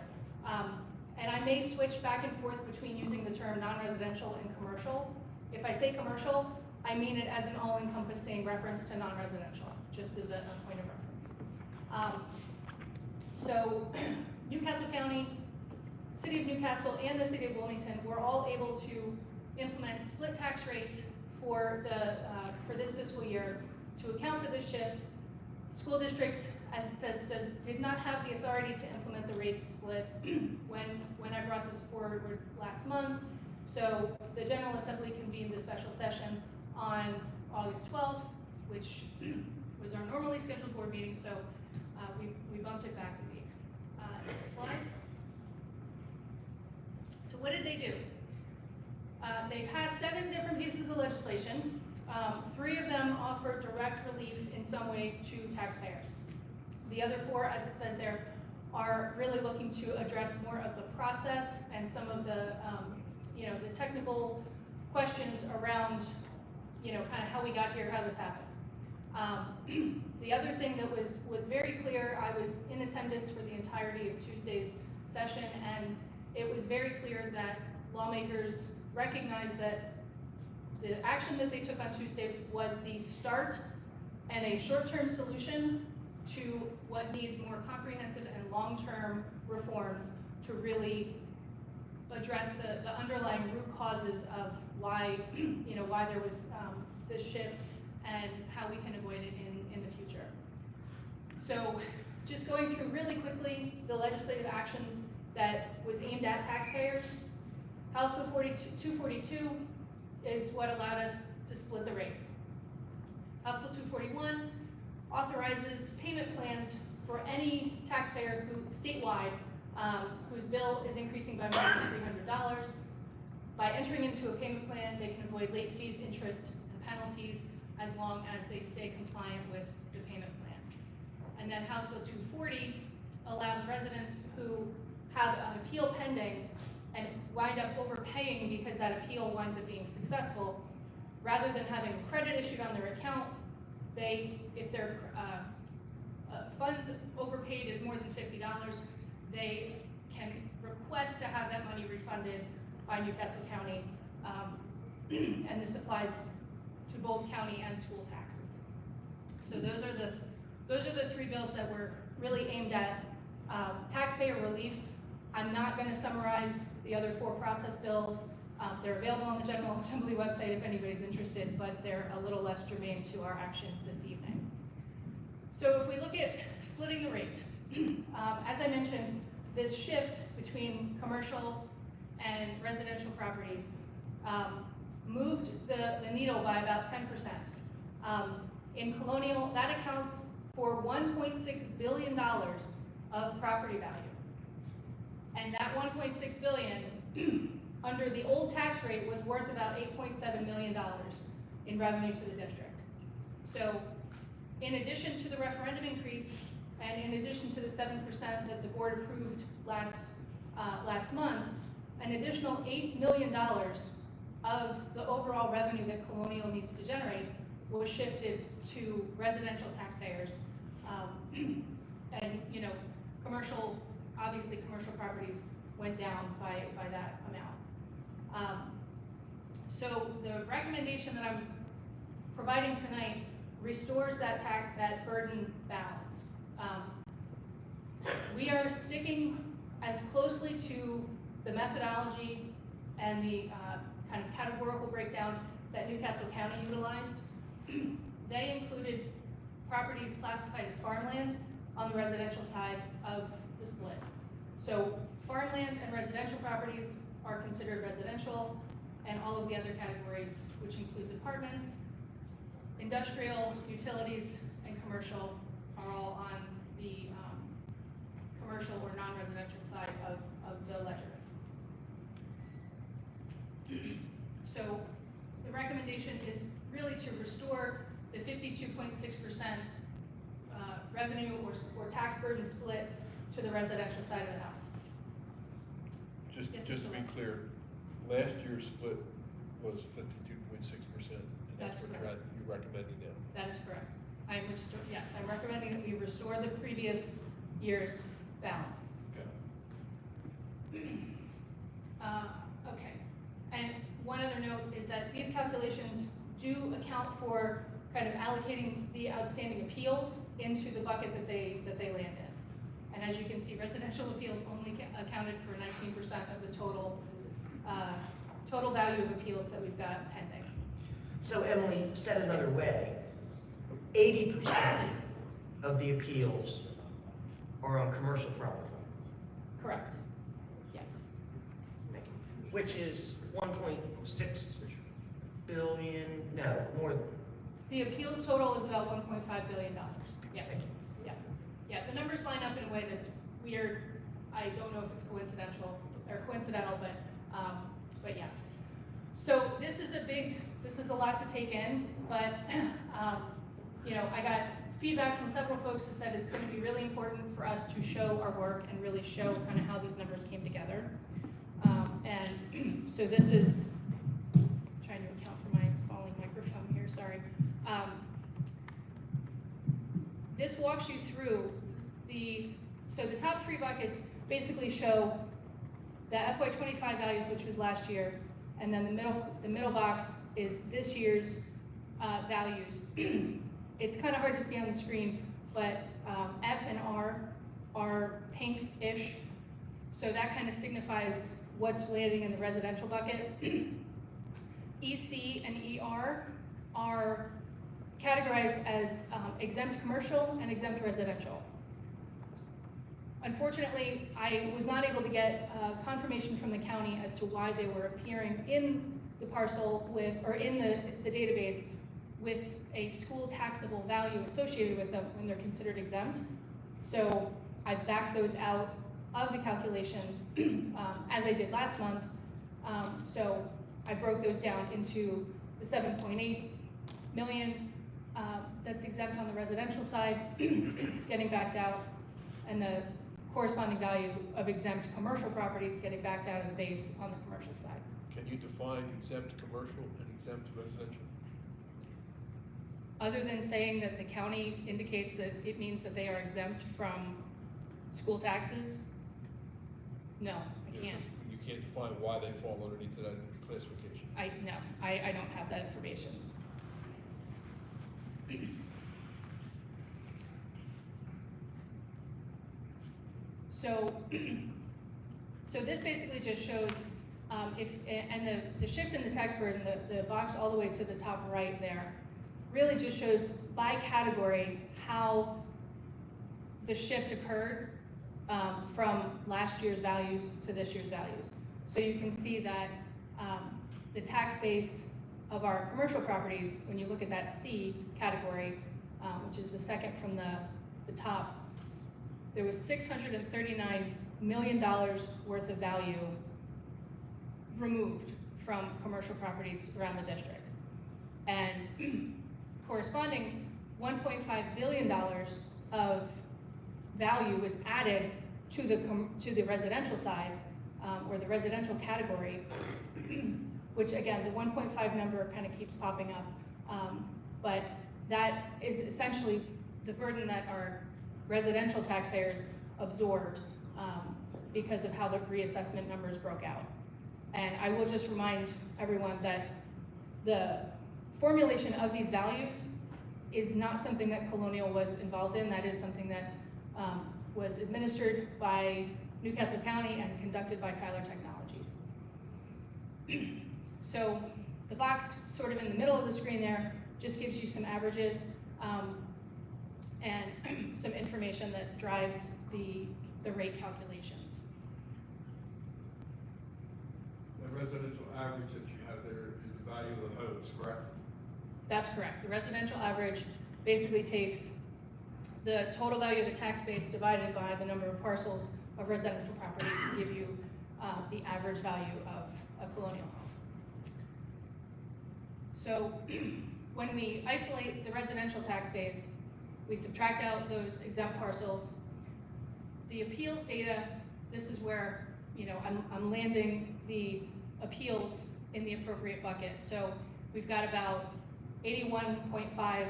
And I may switch back and forth between using the term non-residential and commercial. If I say commercial, I mean it as an all-encompassing reference to non-residential, just as a point of reference. So Newcastle County, City of Newcastle, and the City of Wilmington were all able to implement split tax rates for this fiscal year to account for this shift. School districts, as it says, did not have the authority to implement the rate split when I brought this forward last month. So the General Assembly convened a special session on August 12th, which was our normally scheduled board meeting, so we bumped it back a week. Next slide. So what did they do? They passed 7 different pieces of legislation. 3 of them offer direct relief in some way to taxpayers. The other 4, as it says there, are really looking to address more of the process and some of the, the technical questions around, kind of how we got here, how this happened. The other thing that was very clear, I was in attendance for the entirety of Tuesday's session, and it was very clear that lawmakers recognized that the action that they took on Tuesday was the start and a short-term solution to what needs more comprehensive and long-term reforms to really address the underlying root causes of why, why there was this shift and how we can avoid it in the future. So just going through really quickly the legislative action that was aimed at taxpayers. House Bill 242 is what allowed us to split the rates. House Bill 241 authorizes payment plans for any taxpayer who, statewide, whose bill is increasing by more than $300. By entering into a payment plan, they can avoid late fees, interest, and penalties as long as they stay compliant with the payment plan. And then House Bill 240 allows residents who have an appeal pending and wind up overpaying because that appeal winds up being successful, rather than having credit issued on their account, if their funds overpaid is more than $50, they can request to have that money refunded by Newcastle County, and this applies to both county and school taxes. So those are the 3 bills that were really aimed at taxpayer relief. I'm not going to summarize the other 4 process bills. They're available on the General Assembly website if anybody's interested, but they're a little less germane to our action this evening. So if we look at splitting the rate, as I mentioned, this shift between commercial and residential properties moved the needle by about 10%. In Colonial, that accounts for $1.6 billion of property value. And that $1.6 billion under the old tax rate was worth about $8.7 million in revenue to the district. So in addition to the referendum increase, and in addition to the 7% that the board approved last month, an additional $8 million of the overall revenue that Colonial needs to generate was shifted to residential taxpayers. And obviously commercial properties went down by that amount. So the recommendation that I'm providing tonight restores that burden balance. We are sticking as closely to the methodology and the kind of categorical breakdown that Newcastle County utilized. They included properties classified as farmland on the residential side of the split. So farmland and residential properties are considered residential, and all of the other categories, which includes apartments, industrial, utilities, and commercial, are all on the commercial or non-residential side of the ledger. So the recommendation is really to restore the 52.6% revenue or tax burden split to the residential side of the house. Yes, Just to Mr. be Lynch. clear, last year's split was 52.6%, and That's that's what correct. you're recommending now. That is correct. I'm recommending that we restore the previous year's balance. Okay. Okay. And one other note is that these calculations do account for kind of allocating the outstanding appeals into the bucket that they land in. And as you can see, residential appeals only accounted for 19% of the total value of appeals that we've got pending. So Emily, said another way, 80% of the appeals are on commercial property, Correct. Yes. which is 1.6 billion, no, more than. The appeals total is about $1.5 billion. Yeah, Thank you. yeah, yeah. The numbers line up in a way that's weird. I don't know if it's coincidental, but yeah. So this is a lot to take in, but you know, I got feedback from several folks that said it's going to be really important for us to show our work and really show kind of how these numbers came together. And so this is, trying to account for my falling microphone here, sorry. This walks you through so the top three buckets basically show the FY25 values, which was last year, and then the middle box is this year's values. It's kind of hard to see on the screen, but F and R are pink-ish, so that kind of signifies what's landing in the residential bucket. EC and ER are categorized as exempt commercial and exempt residential. Unfortunately, I was not able to get confirmation from the county as to why they were appearing in the parcel with, or in the database with a school taxable value associated with them when they're considered exempt. So I've backed those out of the calculation as I did last month. So I broke those down into the 7.8 million that's exempt on the residential side, getting backed out, and the corresponding value of exempt commercial properties getting backed out of the base on the commercial side. Can you define exempt commercial and exempt residential? Other than saying that the county indicates that it means that they are exempt from school taxes, no, I can't. You can't define why they fall underneath that classification. No, I don't have that information. So this basically just shows the shift in the tax burden, the box all the way to the top right there, really just shows by category how the shift occurred from last year's values to this year's values. So you can see that the tax base of our commercial properties, when you look at that C category, which is the second from the top, there was $639 million worth of value removed from commercial properties around the district. And corresponding $1.5 billion of value was added to the residential side, or the residential category, which again, the 1.5 number kind of keeps popping up. But that is essentially the burden that our residential taxpayers absorbed because of how the reassessment numbers broke out. And I will just remind everyone that the formulation of these values is not something that Colonial was involved in. That is something that was administered by Newcastle County and conducted by Tyler Technologies. So the box sort of in the middle of the screen there just gives you some averages and some information that drives the rate calculations. The residential average that you have there is the value of the homes, correct? That's correct. The residential average basically takes the total value of the tax base divided by the number of parcels of residential property to give you the average value of a colonial home. So when we isolate the residential tax base, we subtract out those exempt parcels. The appeals data, this is where, you know, I'm landing the appeals in the appropriate bucket. So we've got about $81.5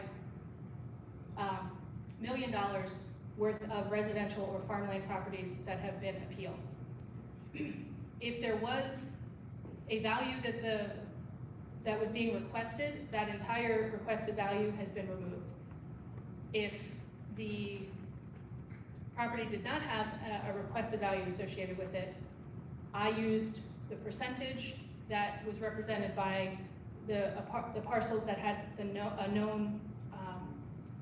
million worth of residential or farmland properties that have been appealed. If there was a value that was being requested, that entire requested value has been removed. If the property did not have a requested value associated with it, I used the percentage that was represented by the parcels that had a known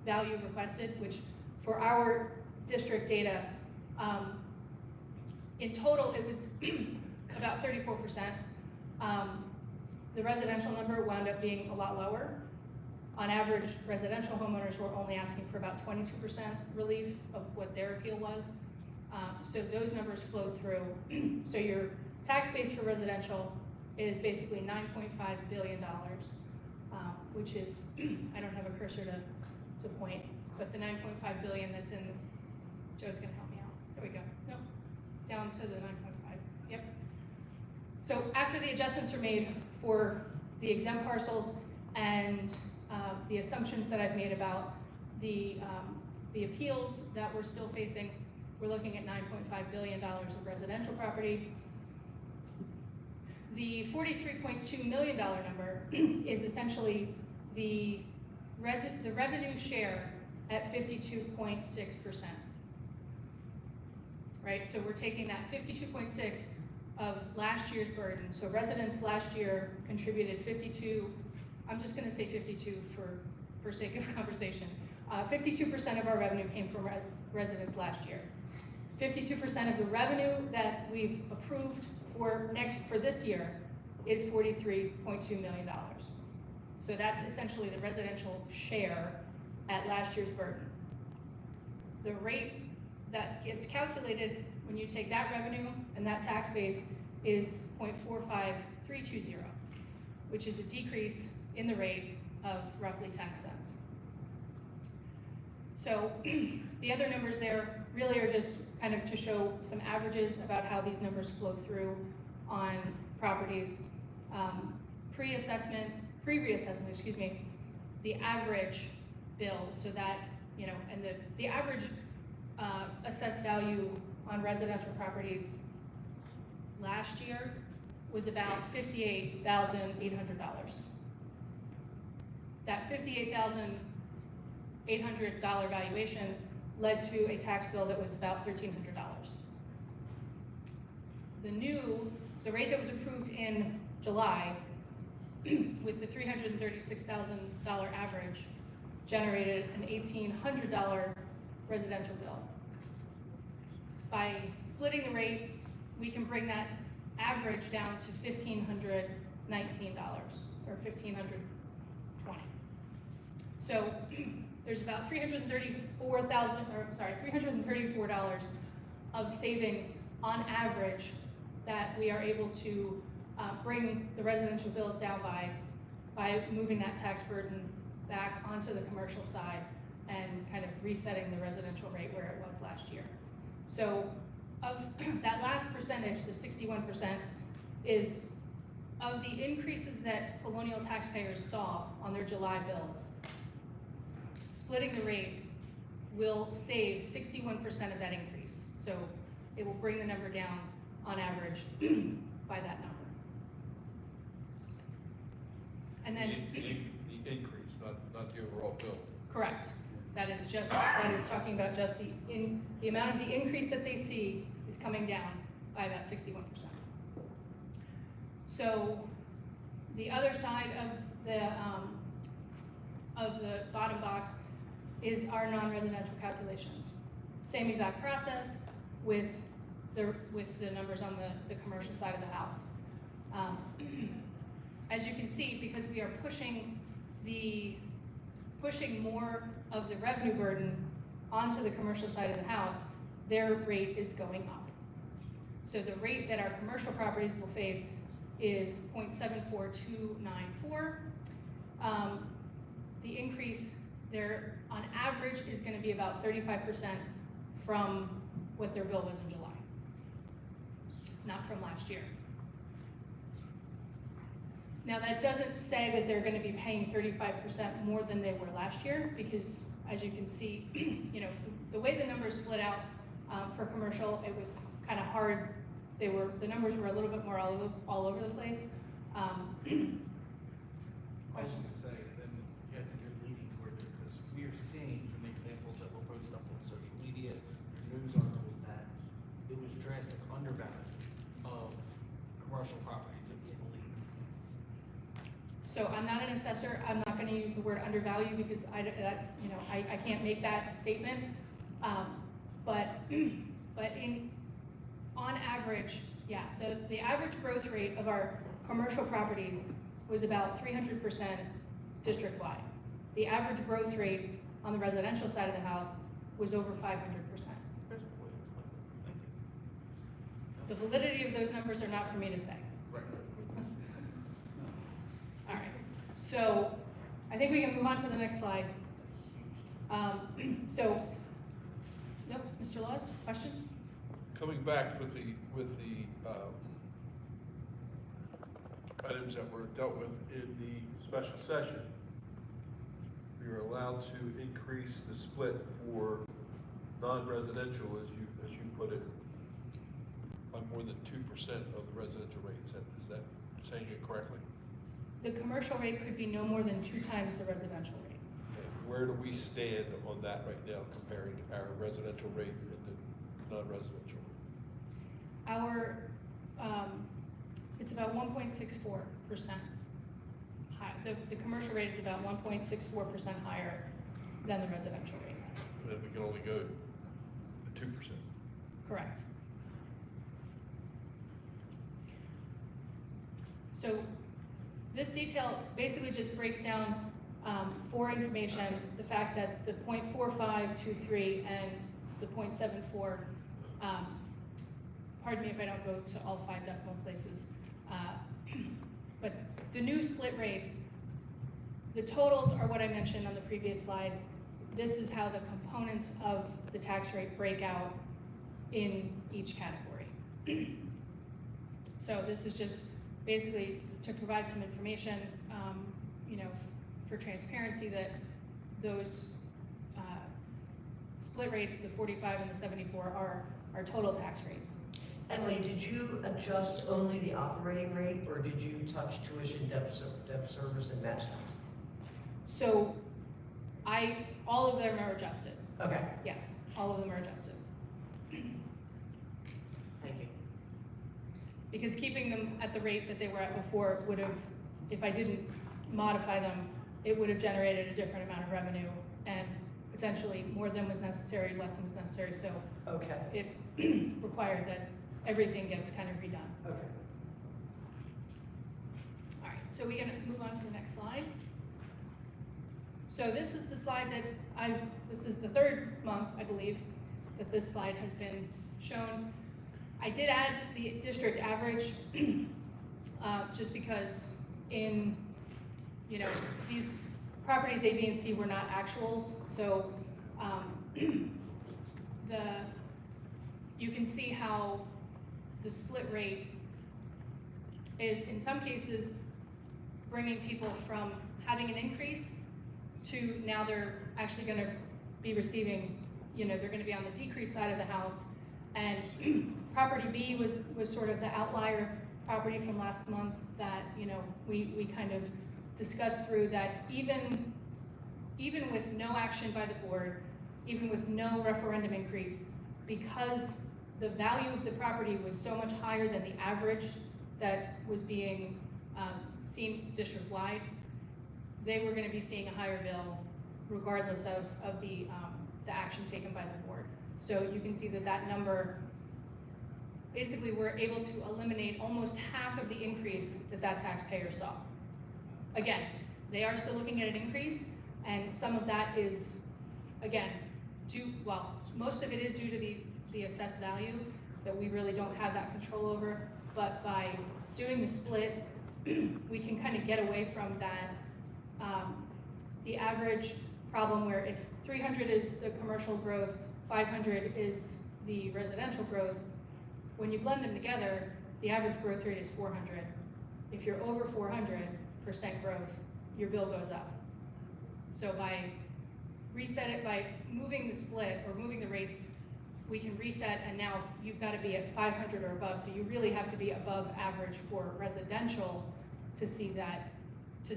value requested, which for our district data, in total it was about 34%. The residential number wound up being a lot lower. On average, residential homeowners were only asking for about 22% relief of what their appeal was. So those numbers flowed through. So your tax base for residential is basically $9.5 billion, which is, I don't have a cursor to point, but the 9.5 billion that's in, Joe's gonna help me out. There we go. Nope, down to the 9.5, yep. So after the adjustments are made for the exempt parcels and the assumptions that I've made about the appeals that we're still facing, we're looking at $9.5 billion of residential property. The $43.2 million number is essentially the revenue share at 52.6%. Right, so we're taking that 52.6 of last year's burden. So residents last year contributed 52, I'm just gonna say 52 for sake of conversation. 52% of our revenue came from residents last year. 52% of the revenue that we've approved for this year is $43.2 million. So that's essentially the residential share at last year's burden. The rate that gets calculated when you take that revenue and that tax base is 0.45320, which is a decrease in the rate of roughly 10 cents. So the other numbers there really are just kind of to show some averages about how these numbers flow through on properties. Pre-reassessment, excuse me, the average bill, so that, you know, and the average assessed value on residential properties last year was about $58,800. That $58,800 valuation led to a tax bill that was about $1,300. The rate that was approved in July with the $336,000 average generated an $1,800 residential bill. By splitting the rate, we can bring that average down to $1,519 or $1,520. So there's about $334 of savings on average that we are able to bring the residential bills down by moving that tax burden back onto the commercial side and kind of resetting the residential rate where it was last year. So of that last percentage, the 61%, is of the increases that Colonial taxpayers saw on their July bills. Splitting the rate will save 61% of that increase. So it will bring the number down on average by that number. And then The increase, not the overall bill. correct. That is talking about just the amount of the increase that they see is coming down by about 61%. So the other side of the bottom box is our non-residential calculations. Same exact process with the numbers on the commercial side of the house. As you can see, because we are pushing more of the revenue burden onto the commercial side of the house, their rate is going up. So the rate that our commercial properties will face is 0.74294. The increase there on average is going to be about 35% from what their bill was in July, not from last year. Now that doesn't say that they're going to be paying 35% more than they were last year, because as you can see, you know, the way the numbers split out for commercial, it was kind of hard. The numbers were a little bit more all over the place. I was going to say, then you have to get leaning towards it, because we are seeing from the examples that were posted up on social media, news articles, that it was drastic undervalue of commercial properties that was believed. So I'm not an assessor. I'm not going to use the word undervalue because I can't make that statement. But on average, yeah, the average growth rate of our commercial properties was about 300% district-wide. The average growth rate on the residential side of the house was over 500%. The validity of those numbers are not for me to say. All right, so I think we can move on to the next slide. Nope, Mr. Laws, question? Coming back with the items that were dealt with in the special session, we were allowed to increase the split for non-residential, as you put it, by more than 2% of the residential rate. Is that saying it correctly? The commercial rate could be no more than 2 times the residential rate. And where do we stand on that right now, comparing our residential rate and the non-residential? Our, it's about 1.64% high. The commercial rate is about 1.64% higher than the residential rate. And we can only go to 2%. Correct. So this detail basically just breaks down for information the fact that the 0.4523 and the 0.74, pardon me if I don't go to all 5 decimal places, but the new split rates, the totals are what I mentioned on the previous slide. This is how the components of the tax rate break out in each category. So this is just basically to provide some information, for transparency, that those split rates, the 45 and the 74, are total tax rates. Emily, did you adjust only the operating rate, or did you touch tuition, debt service, and match tax? So all of them are adjusted. Okay, Yes, all of them are adjusted. thank you. Because keeping them at the rate that they were at before would have, if I didn't modify them, it would have generated a different amount of revenue, and potentially more than was necessary, less than was necessary, so Okay, it required that everything gets kind of redone. okay. All right, so we're gonna move on to the next slide. So this is the slide that this is the 3rd month, I believe, that this slide has been shown. I did add the district average, just because in, these properties A, B, and C were not actuals, so you can see how the split rate is, in some cases, bringing people from having an increase to now they're actually going to be receiving, they're going to be on the decrease side of the house. And property B was sort of the outlier property from last month that, we kind of discussed through, that even with no action by the board, even with no referendum increase, because the value of the property was so much higher than the average that was being seen district-wide, they were going to be seeing a higher bill regardless of the action taken by the board. So you can see that number, basically we're able to eliminate almost half of the increase that taxpayer saw. Again, they are still looking at an increase, and some of that is, again, most of it is due to the assessed value that we really don't have that control over, but by doing the split, we can kind of get away from that, the average problem where if 300 is the commercial growth, 500 is the residential growth, when you blend them together, the average growth rate is 400. If you're over 400% growth, your bill goes up. So by moving the split or moving the rates, we can reset, and now you've got to be at 500 or above, so you really have to be above average for residential to see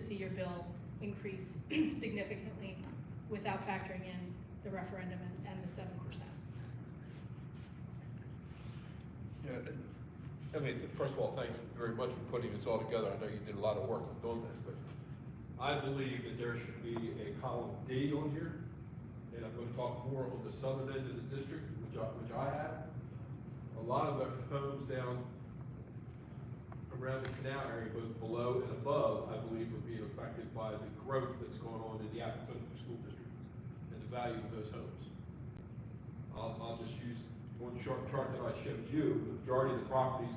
your bill increase significantly without factoring in the referendum and the 7%. Yeah, I mean, first of all, thank you very much for putting this all together. I know you did a lot of work on doing this, but I believe that there should be a column D on here, and I'm going to talk more on the southern end of the district, which I have. A lot of the homes down around the canal area, both below and above, I believe are being affected by the growth that's going on in the Appoquinimink School District and the value of those homes. I'll just use one chart that I showed you. The majority of the properties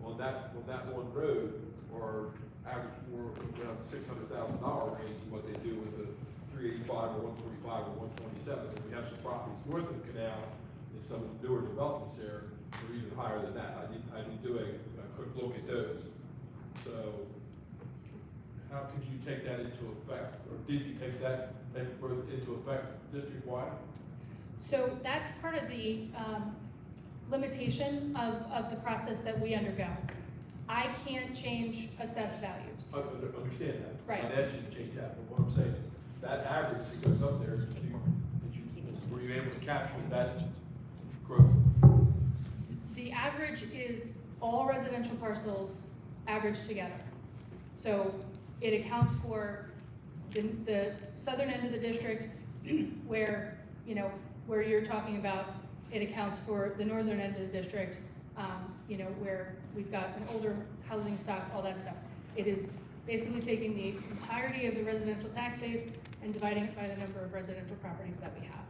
on that one road are average more around $600,000 range of what they do with a 385 or 145 or 127. And we have some properties north of the canal and some of the newer developments there are even higher than that. I didn't do a quick look at those. So how could you take that into effect, or did you take that growth into effect district-wide? So that's part of the limitation of the process that we undergo. I can't change assessed values. I understand that. Right. I'd ask you to change that, but what I'm saying is, that average that goes up there, were you able to capture that growth? The average is all residential parcels averaged together. So it accounts for the southern end of the district where, where you're talking about, it accounts for the northern end of the district, where we've got an older housing stock, all that stuff. It is basically taking the entirety of the residential tax base and dividing it by the number of residential properties that we have.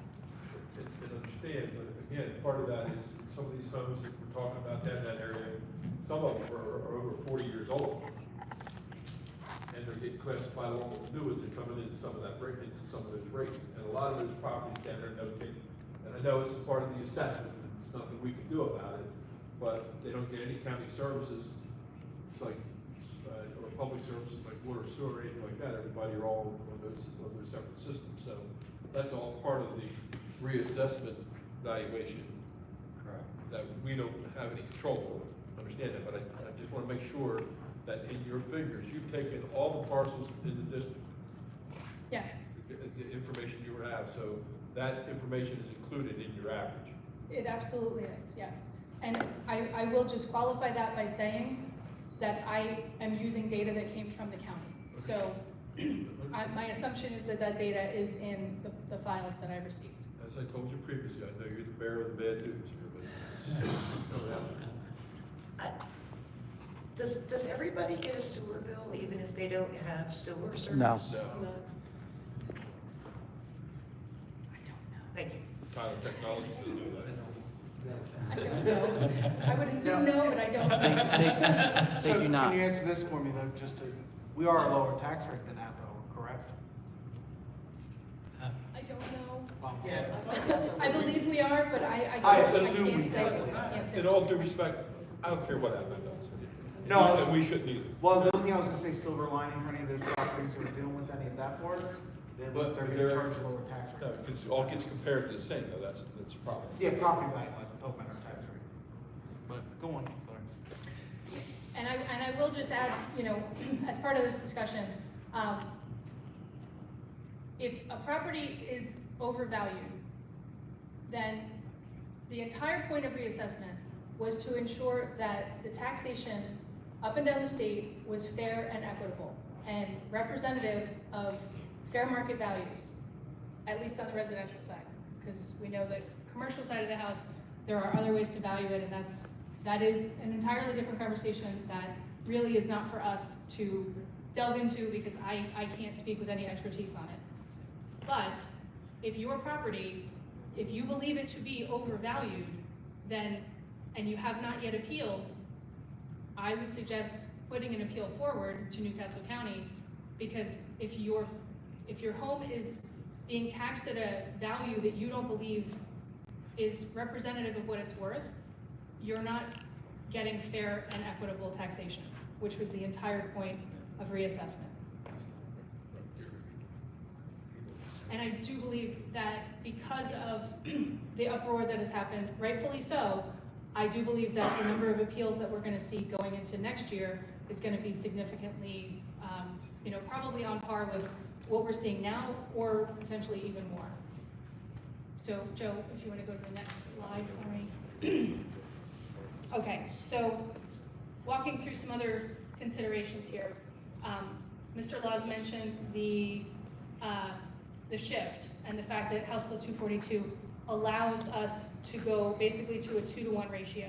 And understand, but again, part of that is some of these homes that we're talking about in that area, some of them are over 40 years old. And they're getting classified along with new ones and coming into some of that break, into some of those rates. And a lot of those properties down there, and I know it's a part of the assessment, there's nothing we can do about it, but they don't get any county services. It's like, or public services like water, sewer, or anything like that. Everybody are all on those separate systems. So that's all part of the reassessment valuation that we don't have any control over. Understand that, but I just want to make sure that in your figures, you've taken all the parcels in the district. Yes, The information you have, so that information is included in your average. it absolutely is, yes. And I will just qualify that by saying that I am using data that came from the county. So my assumption is that that data is in the files that I received. As I told you previously, I know you're the bearer of the bad news here, but Does everybody get a sewer bill even if they don't have sewer service? No. no. Thank you. Tyler Technologies doesn't do that. I don't know. I would assume no, but I don't know. So can you answer this for me though, we are a lower tax rate than Apple, correct? I don't know. Well, I believe we are, but I assume can't we say. definitely I can't say. In all due respect, I don't care what Apple does. No, And we shouldn't either. Well, the only thing I was gonna say, silver lining for any of those properties who are dealing with any of that work, at But least they're gonna they're- charge a lower tax No, rate. it all gets compared to the same, though, that's the problem. Yeah, property value wise, it's a better tax rate. But go on, Clarence. And I will just add, as part of this discussion, if a property is overvalued, then the entire point of reassessment was to ensure that the taxation up and down the state was fair and equitable and representative of fair market values, at least on the residential side, because we know the commercial side of the house, there are other ways to value it, and that is an entirely different conversation that really is not for us to delve into because I can't speak with any expertise on it. But if your property, if you believe it to be overvalued, then, and you have not yet appealed, I would suggest putting an appeal forward to Newcastle County, because if your home is being taxed at a value that you don't believe is representative of what it's worth, you're not getting fair and equitable taxation, which was the entire point of reassessment. And I do believe that because of the uproar that has happened, rightfully so, I do believe that the number of appeals that we're going to see going into next year is going to be significantly, probably on par with what we're seeing now, or potentially even more. So, Joe, if you want to go to the next slide for me. Okay, so walking through some other considerations here. Mr. Laws mentioned the shift and the fact that House Bill 242 allows us to go basically to a 2-to-1 ratio.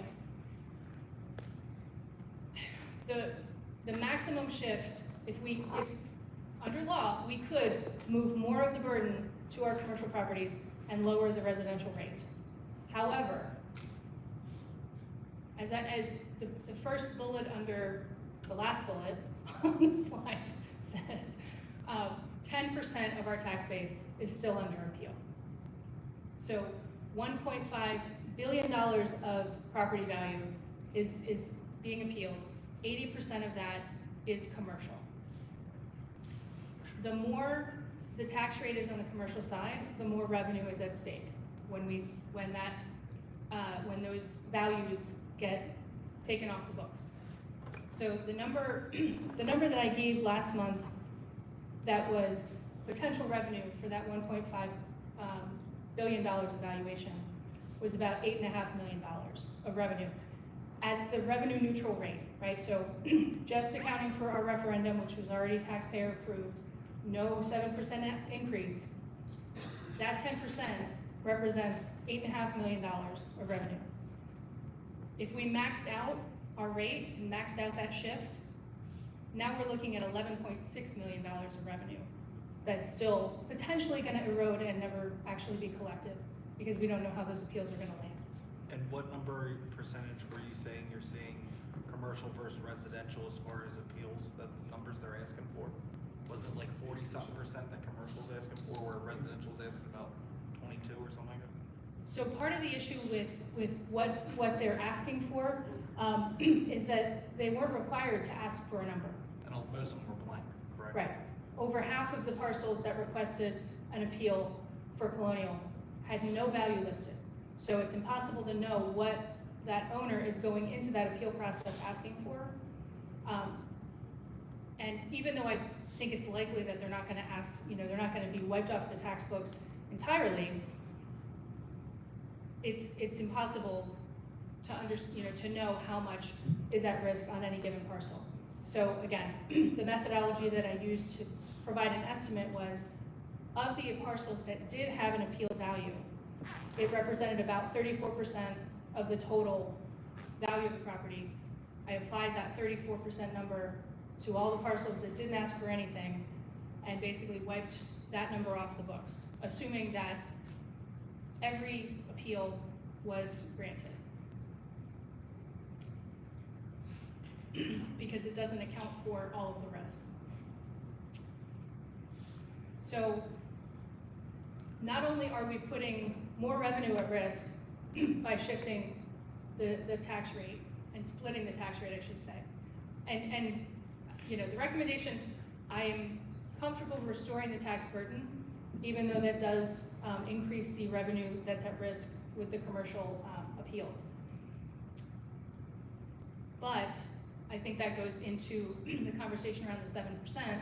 the maximum shift, if under law, we could move more of the burden to our commercial properties and lower the residential rate. However, as the first bullet under the last bullet on the slide says, 10% of our tax base is still under appeal. So $1.5 billion of property value is being appealed. 80% of that is commercial. The more the tax rate is on the commercial side, the more revenue is at stake when those values get taken off the books. So the number that I gave last month, that was potential revenue for that $1.5 billion of valuation, was about $8.5 million of revenue at the revenue neutral rate, right? So just accounting for our referendum, which was already taxpayer approved, no 7% increase, that 10% represents $8.5 million of revenue. If we maxed out our rate and maxed out that shift, now we're looking at $11.6 million of revenue that's still potentially going to erode and never actually be collected because we don't know how those appeals are going to land. And what number percentage were you saying you're seeing commercial versus residential as far as appeals, that the numbers they're asking for? Was it like 40-something% that commercial's asking for, where residential's asking about 22 or something like that? So part of the issue with what they're asking for is that they weren't required to ask for a number. And most of them were blank, correct? Right. Over half of the parcels that requested an appeal for Colonial had no value listed. So it's impossible to know what that owner is going into that appeal process asking for. And even though I think it's likely that they're not going to ask, they're not going to be wiped off the tax books entirely, it's impossible to know how much is at risk on any given parcel. So again, the methodology that I used to provide an estimate was, of the parcels that did have an appeal value, it represented about 34% of the total value of the property. I applied that 34% number to all the parcels that didn't ask for anything and basically wiped that number off the books, assuming that every appeal was granted. Because it doesn't account for all of the rest. So not only are we putting more revenue at risk by shifting the tax rate and splitting the tax rate, I should say, and the recommendation, I am comfortable restoring the tax burden, even though that does increase the revenue that's at risk with the commercial appeals. But I think that goes into the conversation around the 7%,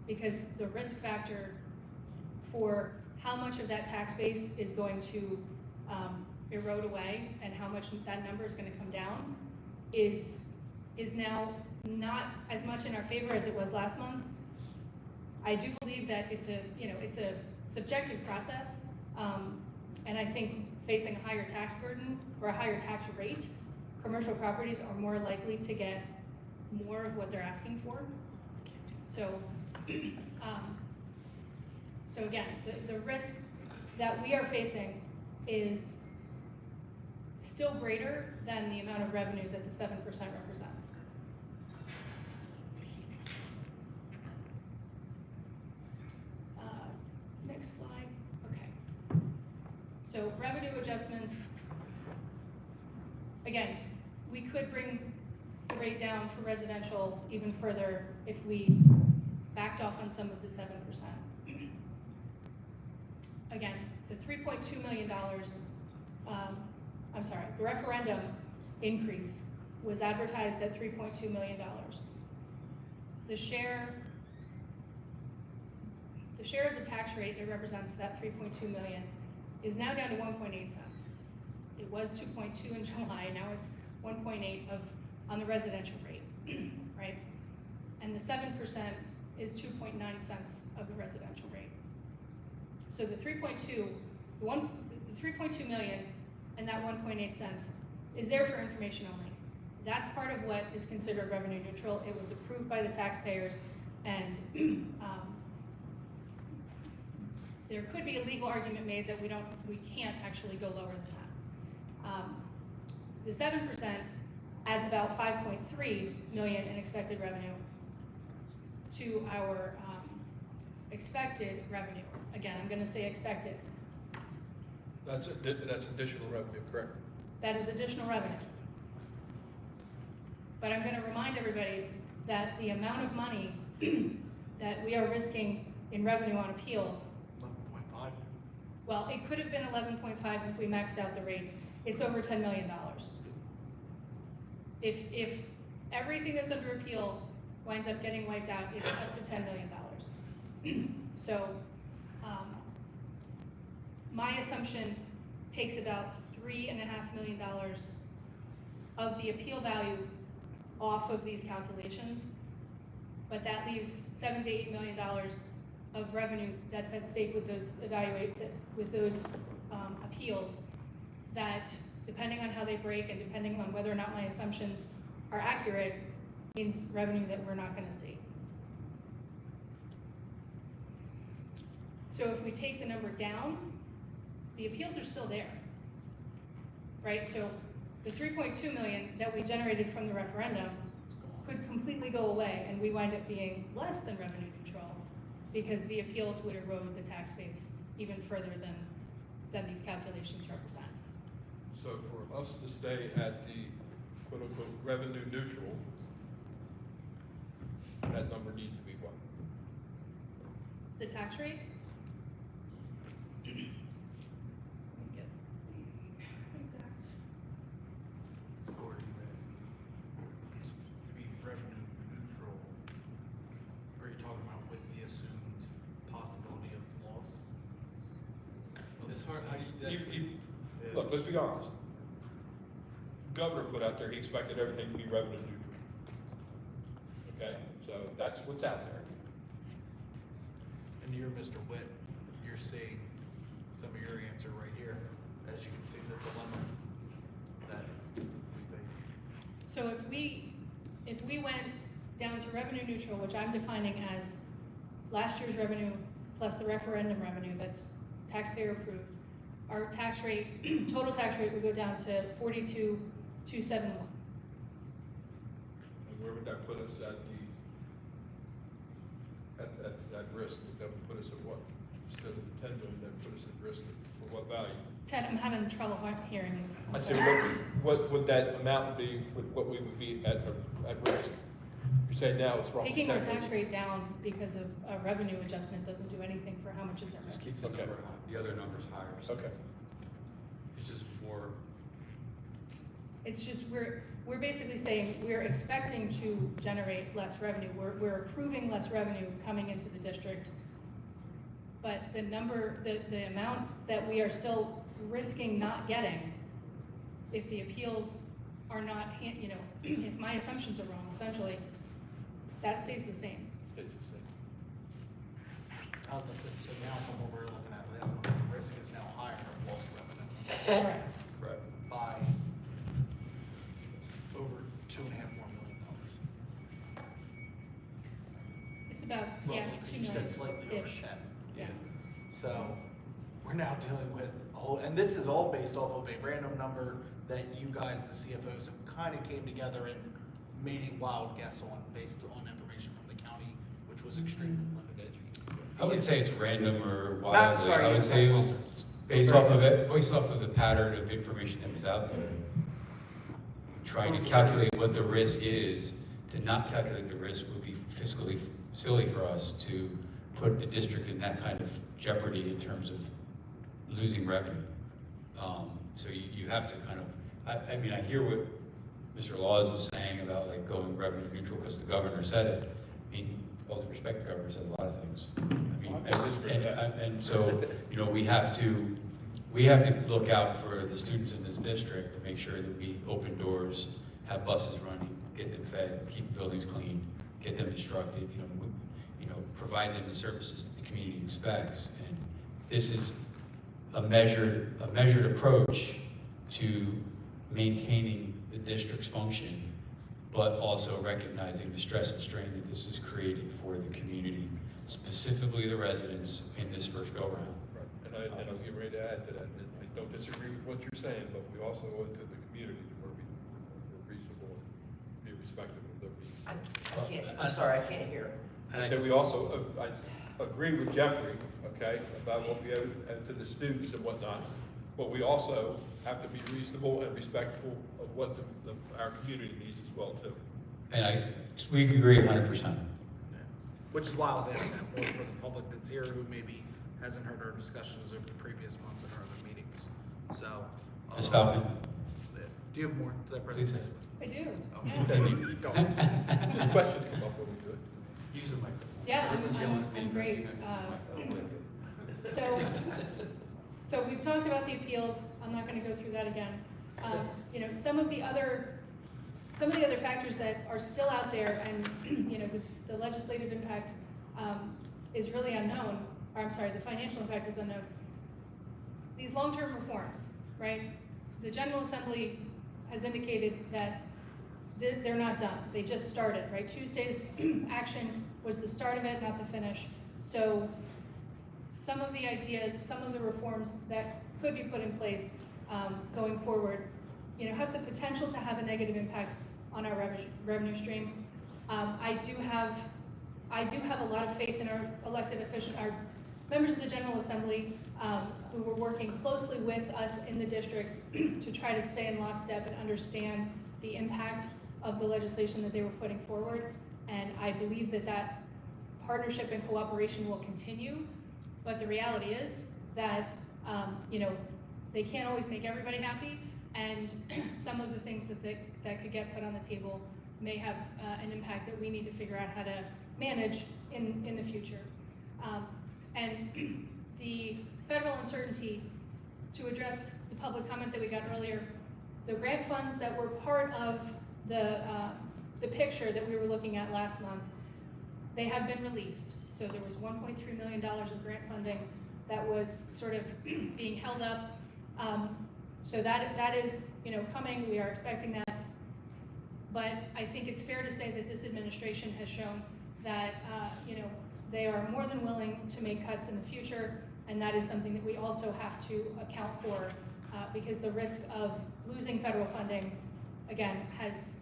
because the risk factor for how much of that tax base is going to erode away and how much that number is going to come down is now not as much in our favor as it was last month. I do believe that it's a subjective process, and I think facing a higher tax burden or a higher tax rate, commercial properties are more likely to get more of what they're asking for. So, so again, the risk that we are facing is still greater than the amount of revenue that the 7% represents. Next slide. Okay. So revenue adjustments. Again, we could bring the rate down for residential even further if we backed off on some of the 7%. Again, the $3.2 million, the referendum increase was advertised at $3.2 million. The share of the tax rate that represents that $3.2 million is now down to 1.8 cents. It was 2.2 in July, now it's 1.8 on the residential rate, right? And the 7% is 2.9 cents of the residential rate. So the 3.2 million and that 1.8 cents is there for information only. That's part of what is considered revenue neutral. It was approved by the taxpayers, and there could be a legal argument made that we can't actually go lower than that. The 7% adds about 5.3 million in expected revenue to our expected revenue. Again, I'm going to say expected. That's additional revenue, correct? That is additional revenue. But I'm going to remind everybody that the amount of money that we are risking in revenue on appeals, 11.5. well, it could have been 11.5 if we maxed out the rate. It's over $10 million. If everything that's under appeal winds up getting wiped out, it's up to $10 million. So my assumption takes about $3.5 million of the appeal value off of these calculations, but that leaves $7 to $8 million of revenue that's at stake with those appeals, that depending on how they break and depending on whether or not my assumptions are accurate, means revenue that we're not going to see. So if we take the number down, the appeals are still there, right? So the 3.2 million that we generated from the referendum could completely go away, and we wind up being less than revenue neutral because the appeals would erode the tax base even further than these calculations represent. So for us to stay at the quote-unquote revenue neutral, that number needs to be what? The tax rate? Let me get the exact. To be revenue neutral, are you talking about with the assumed possibility of loss? It's hard, how do you, Look, let's be honest. Governor put out there, he expected everything to be revenue neutral. Okay, so that's what's out there. And you're Mr. Witt, you're seeing some of your answer right here, as you can see the dilemma that we face. So if we went down to revenue neutral, which I'm defining as last year's revenue plus the referendum revenue that's taxpayer approved, our tax rate, total tax rate would go down to 42,271. And where would that put us at risk? That would put us at what? Instead of the 10 million, that would put us at risk for what value? Ted, I'm having trouble hearing you. I said, what would that amount be, what we would be at risk? You're saying now it's roughly 10 Taking million. our tax rate down because of a revenue adjustment doesn't do anything for how much is at just risk. keep the Okay. number high, the other number's higher. So Okay. it's just more, It's just, we're basically saying we're expecting to generate less revenue. We're approving less revenue coming into the district. But the number, the amount that we are still risking not getting, if the appeals are not, if my assumptions are wrong, essentially, that stays the same. Stays the same. I was gonna say, so now from what we're looking at this one, the risk is now higher of lost revenue Correct. Right. by over $2.5 more million. It's about, Well, yeah, because 2 you million. said slightly over ish. 10. Yeah. So we're now dealing with a whole, and this is all based off of a random number that you guys, the CFOs, have kind of came together and made a wild guess on, based on information from the county, which was extremely limited. I wouldn't say it's random or wild. sorry, I would it's say it not was based off of the pattern of information that was out there. Trying to calculate what the risk is, to not calculate the risk would be fiscally silly for us to put the district in that kind of jeopardy in terms of losing revenue. So you have to kind of, I mean, I hear what Mr. Laws is saying about like going revenue neutral because the governor said it. I mean, all due respect, the governor said a lot of things. I mean, and so, we have to look out for the students in this district to make sure that we open doors, have buses running, get them fed, keep the buildings clean, get them instructed, provide them the services that the community expects. And this is a measured approach to maintaining the district's function but also recognizing the stress and strain that this has created for the community, specifically the residents in this first go-round. Right. And I was getting ready to add to that, and I don't disagree with what you're saying, but we also owe it to the community that we're reasonable and be respectful of their needs. I can't, I'm sorry, I can't hear. I said we also, I agree with Jeffrey, okay, about what we owe to the students and whatnot, but we also have to be reasonable and respectful of what our community needs as well too. And we agree 100%. Which is why I was asking that more for the public that's here who maybe hasn't heard our discussions over the previous months in our other meetings. So. Ms. Falcon? Do you have more to that, Please. President? I do. Oh. Yeah. Go. Just questions come up when we do it. Use the microphone. Yeah, I'm great. So we've talked about the appeals. I'm not going to go through that again. You know, some of the other factors that are still out there, and you know, the legislative impact is really unknown. Or I'm sorry, the financial impact is unknown. These long-term reforms, right? The General Assembly has indicated that they're not done. They just started, right? Tuesday's action was the start of it, not the finish. So some of the ideas, some of the reforms that could be put in place going forward, you know, have the potential to have a negative impact on our revenue stream. I do have a lot of faith in our elected officials, our members of the General Assembly who were working closely with us in the districts to try to stay in lockstep and understand the impact of the legislation that they were putting forward. And I believe that partnership and cooperation will continue. But the reality is that, you know, they can't always make everybody happy. And some of the things that could get put on the table may have an impact that we need to figure out how to manage in the future. And the federal uncertainty, to address the public comment that we got earlier, the grant funds that were part of the picture that we were looking at last month, they have been released. So there was $1.3 million of grant funding that was sort of being held up. So that is, you know, coming. We are expecting that. But I think it's fair to say that this administration has shown that, you know, they are more than willing to make cuts in the future, and that is something that we also have to account for because the risk of losing federal funding, again, has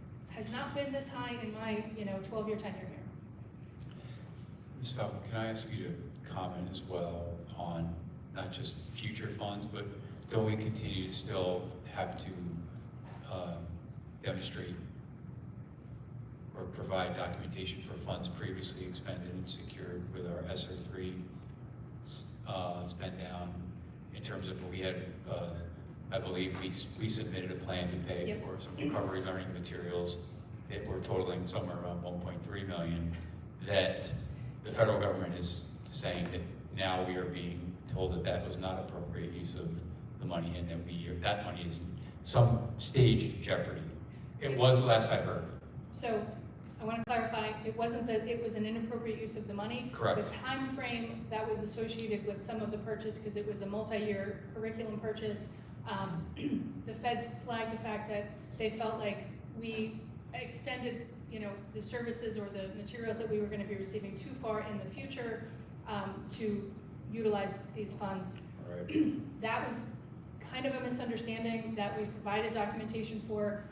not been this high in my, you know, 12-year tenure here. Ms. Falcon, can I ask you to comment as well on not just future funds, but don't we continue to still have to demonstrate or provide documentation for funds previously expended and secured with our ESSER 3 spend down in terms of we had, I believe we submitted a plan to pay Yep. for some recovery learning materials that were totaling somewhere around 1.3 million that the federal government is saying that now we are being told that that was not appropriate use of the money and that that money is some staged jeopardy. It was last I heard. So I want to clarify, it wasn't that it was an inappropriate use of the money. Correct. The time frame that was associated with some of the purchase, because it was a multi-year curriculum purchase, the feds flagged the fact that they felt like we extended, you know, the services or the materials that we were going to be receiving too far in the future to utilize these funds. All right. That was kind of a misunderstanding that we provided documentation for.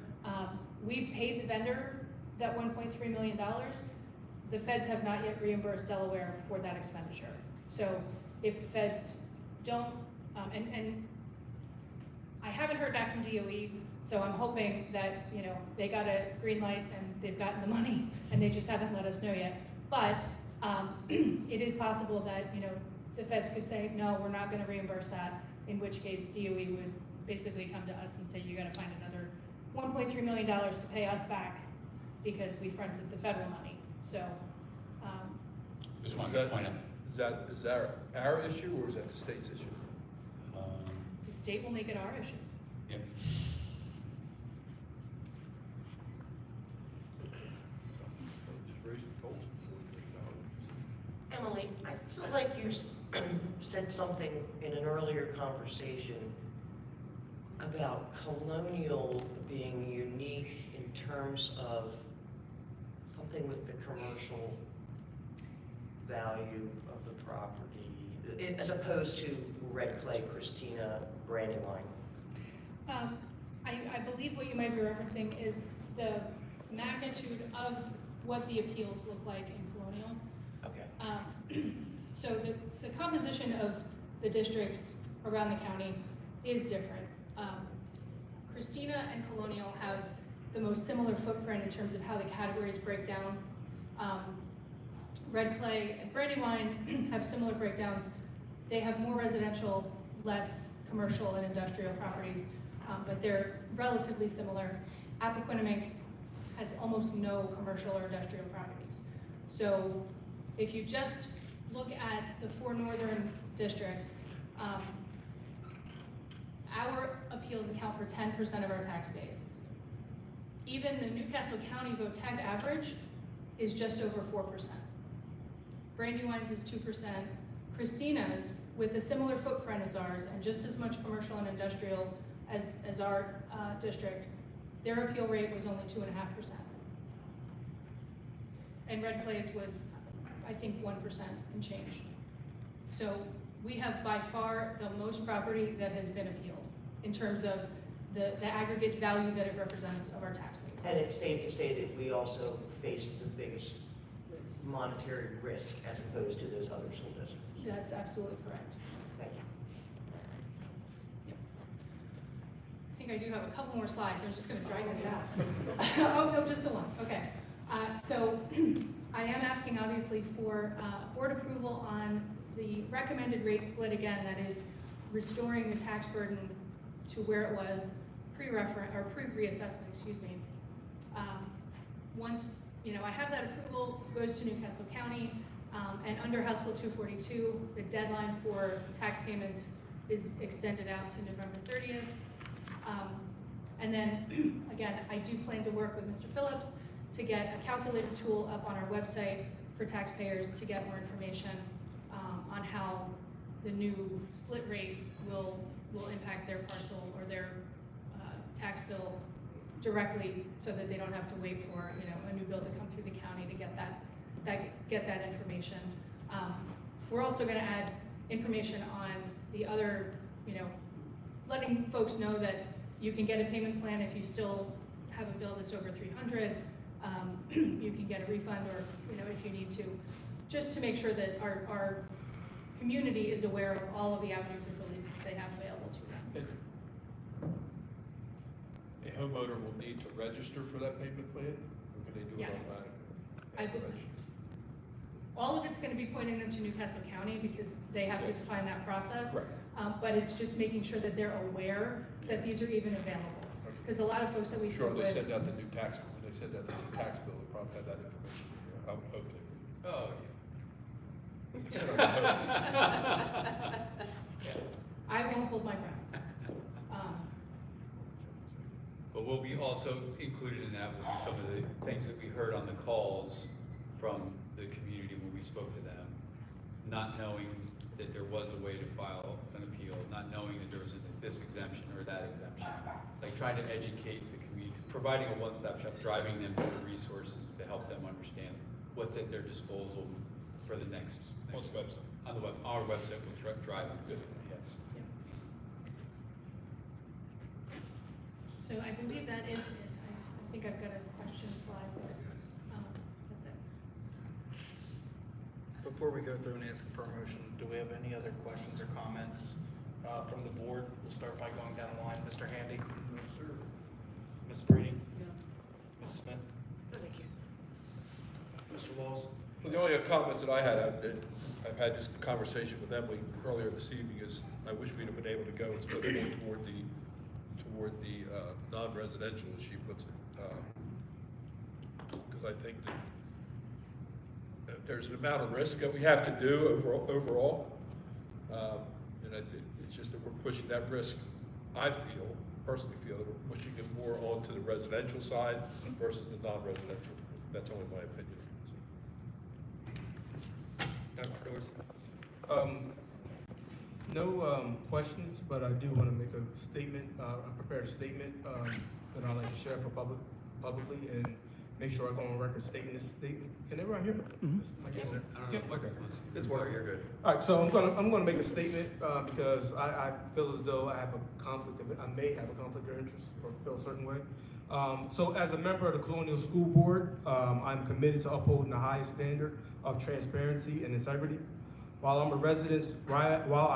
We've paid the vendor that $1.3 million. The feds have not yet reimbursed Delaware for that expenditure. So if the feds don't, and I haven't heard back from DOE, so I'm hoping that, you know, they got a green light and they've gotten the money and they just haven't let us know yet. But it is possible that, you know, the feds could say, no, we're not going to reimburse that, in which case DOE would basically come to us and say, you got to find another $1.3 million to pay us back because we fronted the federal money. So, Just wanted to point out. Is that our issue or is that the state's issue? the state will make it our issue. Yep. Just raise the goals before we Emily, I feel like you said something in an earlier conversation about Colonial being unique in terms of something with the commercial value of the property, as opposed to Red Clay, Christina, Brandywine. I believe what you might be referencing is the magnitude of what the appeals look like in Colonial. Okay. So the composition of the districts around the county is different. Christina and Colonial have the most similar footprint in terms of how the categories break down. Red Clay and Brandywine have similar breakdowns. They have more residential, less commercial and industrial properties, but they're relatively similar. Appoquinimink has almost no commercial or industrial properties. So if you just look at the 4 northern districts, our appeals account for 10% of our tax base. Even the Newcastle County VOTEC average is just over 4%. Brandywine's is 2%. Christina's, with a similar footprint as ours and just as much commercial and industrial as our district, their appeal rate was only 2.5%. And Red Clay's was, I think, 1% and change. So we have by far the most property that has been appealed in terms of the aggregate value that it represents of our tax base. And it's safe to say that we also face the biggest monetary risk as opposed to those other school districts. That's absolutely correct. Yes. Thank you. Yep. I think I do have a couple more slides. I'm just going to drag this out. Oh, no, just the one. Okay. So I am asking, obviously, for board approval on the recommended rate split again, that is restoring the tax burden to where it was pre-reassessment, excuse me. Once I have that approval, goes to Newcastle County, and under House Bill 242, the deadline for tax payments is extended out to November 30th. And then, again, I do plan to work with Mr. Phillips to get a calculator tool up on our website for taxpayers to get more information on how the new split rate will impact their parcel or their tax bill directly, so that they don't have to wait for a new bill to come through the county to get that information. We're also going to add information on the other, letting folks know that you can get a payment plan if you still have a bill that's over 300. You can get a refund, or if you need to, just to make sure that our community is aware of all of the avenues of relief that they have available to them. A homeowner will need to register for that payment plan, or can they do it Yes. automatically? All of it's going to be pointing them to Newcastle County because they have to define that process. Right. But it's just making sure that they're aware that these are even available. Because a lot of folks that we Sure, speak they with, send out the new tax, when they send out the new tax bill, they probably have that information. I would hope they would. Oh, I won't hold my breath. But what we also included in that would be some of the things that we heard on the calls from the community when we spoke to them, not knowing that there was a way to file an appeal, not knowing that there was this exemption or that exemption, like trying to educate the community, providing a one-stop shop, driving them to the resources to help them understand what's at their disposal for the next. On the website. On our website will drive them, good, yes. So I believe that is it. I think I've got a question slide, but that's it. Before we go through and ask for a motion, do we have any other questions or comments from the board? We'll start by going down the line. Mr. Handy? No, sir. Ms. Brady? No. Ms. Smith? Thank you. Mr. Laws? Well, the only comments that I had, I've had this conversation with Emily earlier this evening, is I wish we'd have been able to go and split more toward the non-residential, as she puts it. Because I think that there's an amount of risk that we have to do overall. And it's just that we're pushing that risk, personally feel, that we're pushing it more onto the residential side versus the non-residential. That's only my opinion. Dr. Dorsey? No questions, but I do want to make a statement, I prepared a statement that I'd like to share for publicly, and make sure I go on record stating this statement. Can everyone hear me? Yes, sir. I don't know if microphones. It's working. You're good. All right, so I'm gonna make a statement, because I feel as though I may have a conflict of interest or feel a certain way. So as a member of the Colonial School Board, I'm committed to upholding the highest standard of transparency and integrity. While I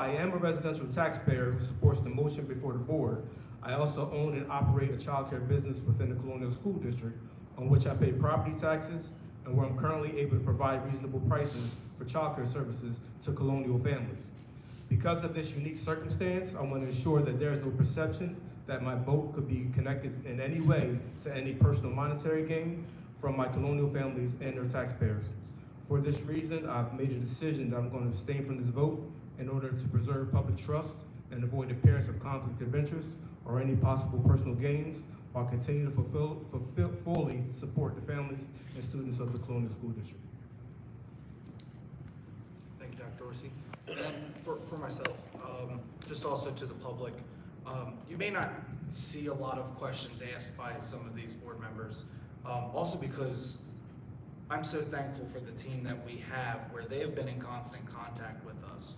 am a residential taxpayer who supports the motion before the board, I also own and operate a childcare business within the Colonial School District on which I pay property taxes and where I'm currently able to provide reasonable prices for childcare services to colonial families. Because of this unique circumstance, I want to ensure that there is no perception that my vote could be connected in any way to any personal monetary gain from my colonial families and their taxpayers. For this reason, I've made a decision that I'm going to abstain from this vote in order to preserve public trust and avoid the appearance of conflict of interest or any possible personal gains, while continuing to fully support the families and students of the Colonial School District. Thank you, Dr. Dorsey. And for myself, just also to the public, you may not see a lot of questions asked by some of these board members, also because I'm so thankful for the team that we have, where they have been in constant contact with us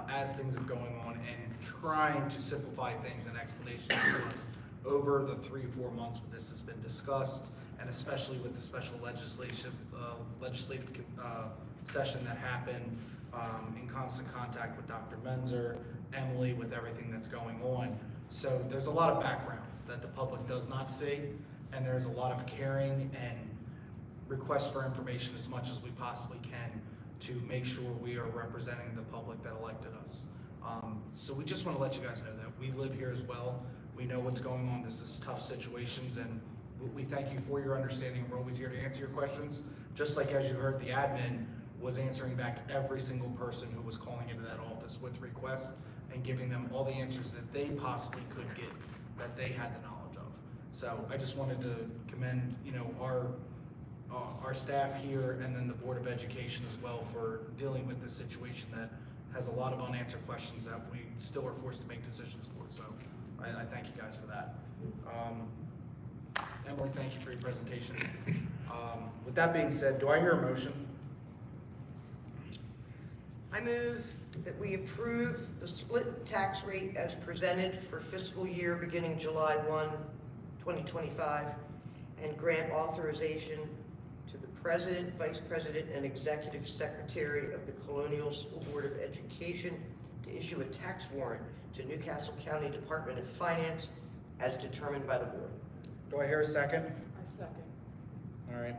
as things are going on and trying to simplify things and explanations to us over the 3-4 months when this has been discussed, and especially with the special legislative session that happened, in constant contact with Dr. Menzer, Emily, with everything that's going on. So there's a lot of background that the public does not see, and there's a lot of caring and requests for information as much as we possibly can to make sure we are representing the public that elected us. So we just want to let you guys know that we live here as well. We know what's going on. This is tough situations, and we thank you for your understanding. We're always here to answer your questions. Just like as you heard, the admin was answering back every single person who was calling into that office with requests and giving them all the answers that they possibly could give, that they had the knowledge of. So I just wanted to commend, our staff here and then the Board of Education as well for dealing with this situation that has a lot of unanswered questions that we still are forced to make decisions for. So I thank you guys for that. Emily, thank you for your presentation. With that being said, do I hear a motion? I move that we approve the split tax rate as presented for fiscal year beginning July 1, 2025, and grant authorization to the President, Vice President, and Executive Secretary of the Colonial School Board of Education to issue a tax warrant to Newcastle County Department of Finance as determined by the board. Do I hear a second? I second. All right.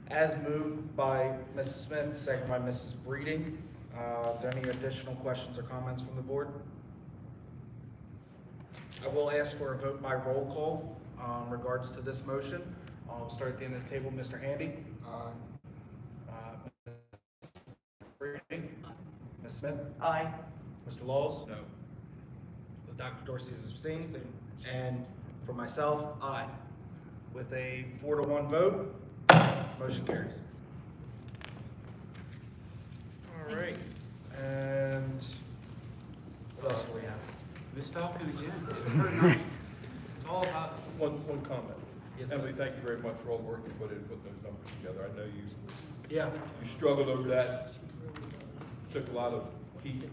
As moved by Mrs. Smith, second by Mrs. Breeding. Are there any additional questions or comments from the board? I will ask for a vote by roll call in regards to this motion. We'll start at the end of the table. Mr. Handy? Ms. Breeding? Ms. Smith? Aye. Mr. Laws? No. Dr. Dorsey is abstained. And for myself, aye. With a 4-1 vote, motion carries. All right, and what else do we have? Miss Falcon again. It's her night. It's all about. One comment. Yes, Emily, sir. thank you very much for all the work you put in putting those numbers together. I know Yeah, you struggled over that, took a lot of heat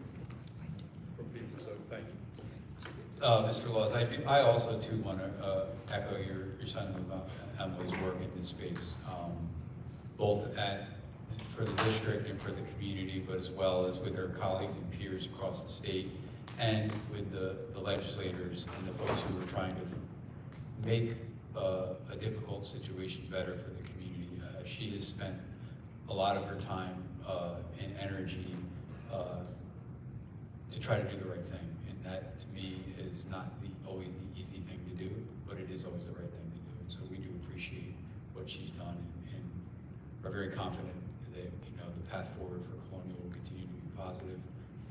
from people, so thank you. Mr. Laws, I also too want to echo your sentiment about Emily's work in this space, both for the district and for the community, but as well as with her colleagues and peers across the state, and with the legislators and the folks who are trying to make a difficult situation better for the community. She has spent a lot of her time and energy to try to do the right thing, and that to me is not always the easy thing to do, but it is always the right thing to do. And so we do appreciate what she's done, and are very confident that the path forward for Colonial will continue to be positive.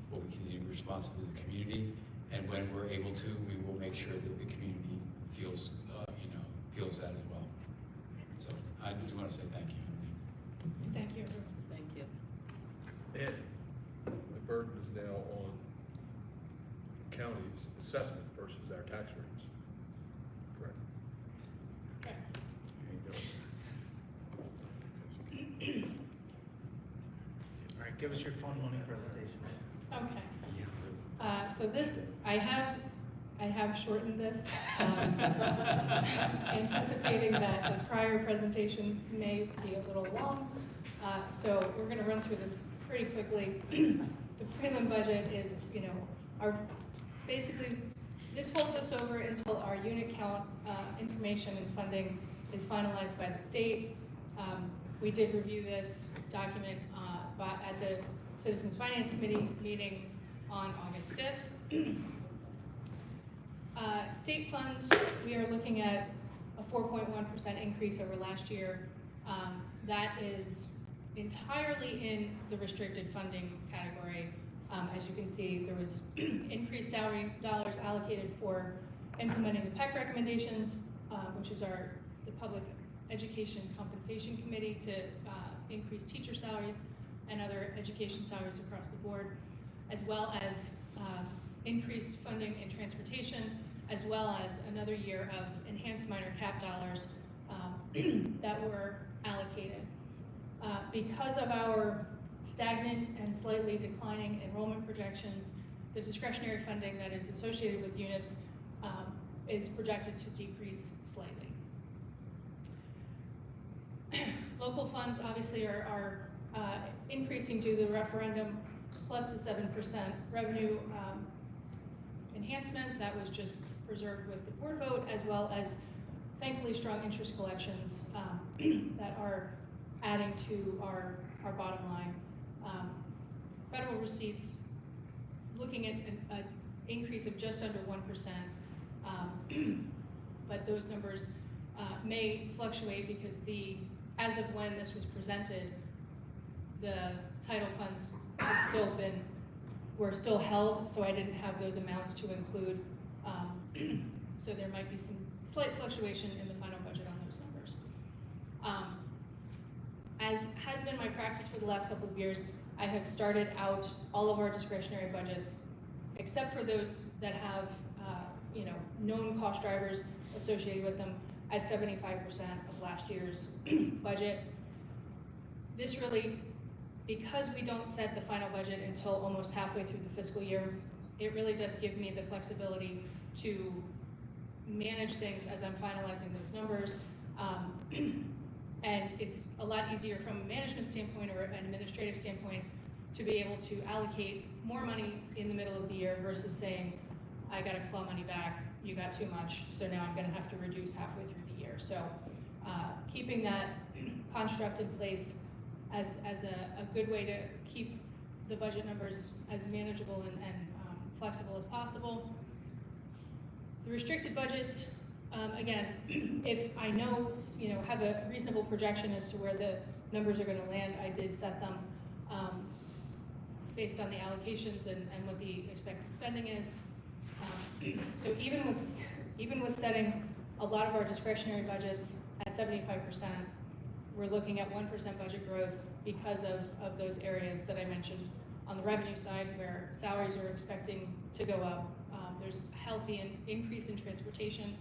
We'll continue to be responsive to the community, and when we're able to, we will make sure that the community feels that as well. So I just want to say thank you. Thank you. Thank you. And the burden is now on county's assessment versus our tax rates. Correct. Okay. There you go. Give us your fun money presentation. Okay. So this, I have shortened this, anticipating that the prior presentation may be a little long. So we're gonna run through this pretty quickly. The prelim budget is, basically, this holds us over until our unit count, information and funding is finalized by the state. We did review this document, at the Citizens Finance Committee meeting on August 5th. State funds, we are looking at a 4.1% increase over last year. That is entirely in the restricted funding category. As you can see, there was increased salary dollars allocated for implementing the PEC recommendations, which is the Public Education Compensation Committee to increase teacher salaries and other education salaries across the board, as well as increased funding in transportation, as well as another year of enhanced minor cap dollars that were allocated. Because of our stagnant and slightly declining enrollment projections, the discretionary funding that is associated with units is projected to decrease slightly. Local funds obviously are increasing due to the referendum, plus the 7% revenue enhancement that was just preserved with the board vote, as well as thankfully strong interest collections that are adding to our bottom line. Federal receipts, looking at an increase of just under 1%, but those numbers may fluctuate because as of when this was presented, the title funds were still held, so I didn't have those amounts to include. So there might be some slight fluctuation in the final budget on those numbers. As has been my practice for the last couple of years, I have started out all of our discretionary budgets, except for those that have known cost drivers associated with them, at 75% of last year's budget. This really, because we don't set the final budget until almost halfway through the fiscal year, it really does give me the flexibility to manage things as I'm finalizing those numbers. And it's a lot easier from a management standpoint or an administrative standpoint to be able to allocate more money in the middle of the year versus saying, I gotta claw money back, you got too much, so now I'm gonna have to reduce halfway through the year. So keeping that construct in place as a good way to keep the budget numbers as manageable and flexible as possible. The restricted budgets, again, if I have a reasonable projection as to where the numbers are going to land, I did set them based on the allocations and what the expected spending is. So even with setting a lot of our discretionary budgets at 75%, we're looking at 1% budget growth because of those areas that I mentioned. On the revenue side, where salaries are expecting to go up, there's a healthy increase in transportation,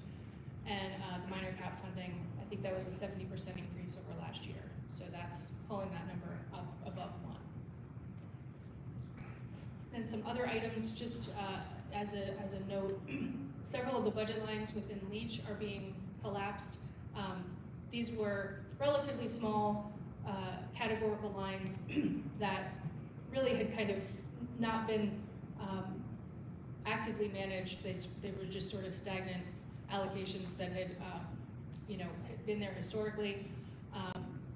and the minor cap funding, I think that was a 70% increase over last year. So that's pulling that number up above 1. And some other items, just as a note, several of the budget lines within Leach are being collapsed. These were relatively small categorical lines that really had kind of not been actively managed. They were just sort of stagnant allocations that had been there historically.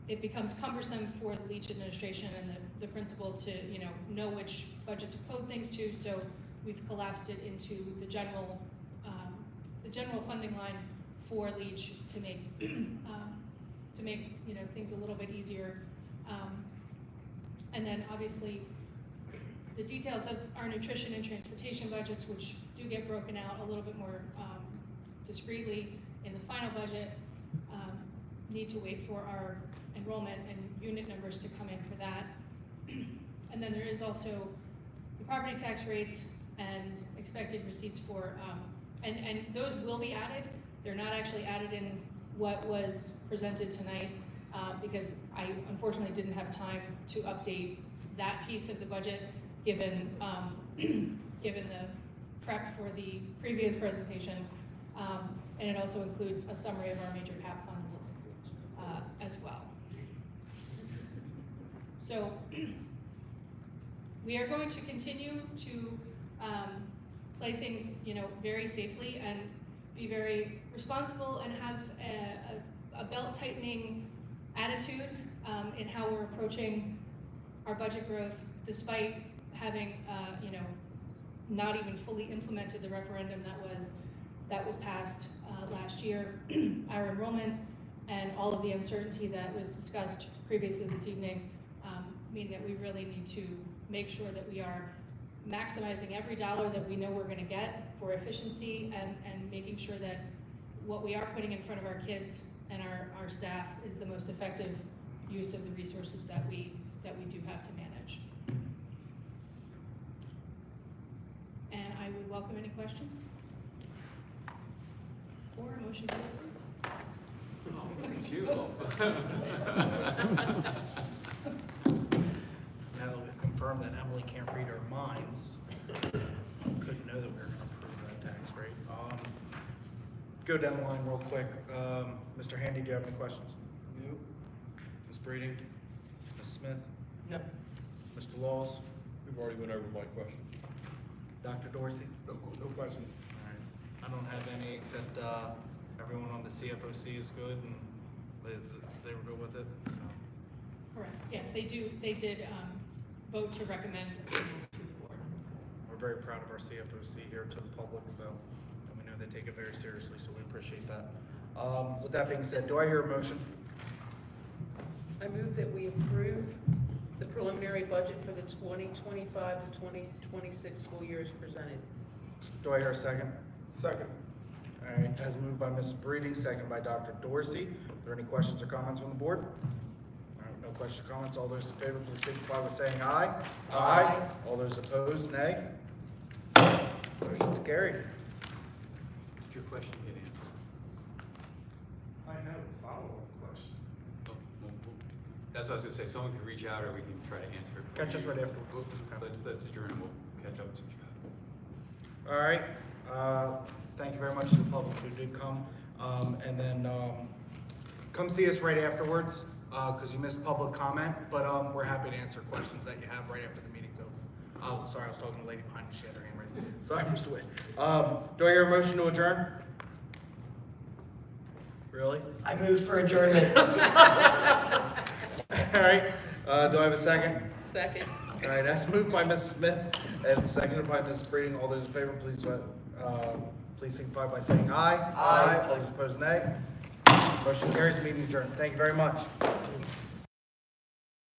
It becomes cumbersome for the Leach administration and the principal to know which budget to code things to, so we've collapsed it into the general funding line for Leach to make things a little bit easier. And then obviously the details of our nutrition and transportation budgets, which do get broken out a little bit more discreetly in the final budget, need to wait for our enrollment and unit numbers to come in for that. And then there is also the property tax rates and expected receipts for, and those will be added. They're not actually added in what was presented tonight because I unfortunately didn't have time to update that piece of the budget, given, given the prep for the previous presentation. And it also includes a summary of our major cap funds as well. So we are going to continue to play things, very safely and be very responsible and have a belt-tightening attitude in how we're approaching our budget growth, despite having, not even fully implemented the referendum that was passed last year, our enrollment, and all of the uncertainty that was discussed previously this evening mean that we really need to make sure that we are maximizing every dollar that we know we're going to get for efficiency, and making sure that what we are putting in front of our kids and our staff is the most effective use of the resources that we do have to manage. And I would welcome any questions or a motion to approve. Oh, look at you. Now that we've confirmed that Emily can't read our minds, couldn't know that we were gonna approve that tax rate. Go down the line real quick. Mr. Handy, do you have any questions? Nope. Ms. Breeding? Ms. Smith? No. Mr. Laws? We've already went over my question. Dr. Dorsey? No questions. All right. I don't have any, except everyone on the CFOC is good and they were good with it, so. Correct, yes, they did vote to recommend approval to the board. We're very proud of our CFOC here to the public, so, and we know they take it very seriously, so we appreciate that. With that being said, do I hear a motion? I move that we approve the preliminary budget for the 2025 to 2026 school year as presented. Do I hear a second? Second. All right, as moved by Ms. Breeding, second by Dr. Dorsey. Are there any questions or comments from the board? All right, no questions or comments. All those in favor, please signify by saying aye. Aye. All those opposed, nay. Motion's carried. Did your question get answered? I have a follow-up question. Oh, well, that's what I was gonna say, someone can reach out or we can try to answer it. for Catch us you. right after. Let's adjourn and we'll catch up since you got it. All right, thank you very much to the public who did come. And then come see us right afterwards, because you missed public comment, but we're happy to answer questions that you have right after the meeting's over. Oh, sorry, I was talking to the lady behind me, she had her hand raised. Sorry, Mr. Witt. Do I hear a motion to adjourn? Really? I move for adjournment. All right, do I have a second? Second. All right, that's moved by Ms. Smith and seconded by Ms. Breeding. All those in favor, please signify by saying aye. Aye. All those opposed, nay. Motion carries, meeting adjourned. Thank you very much.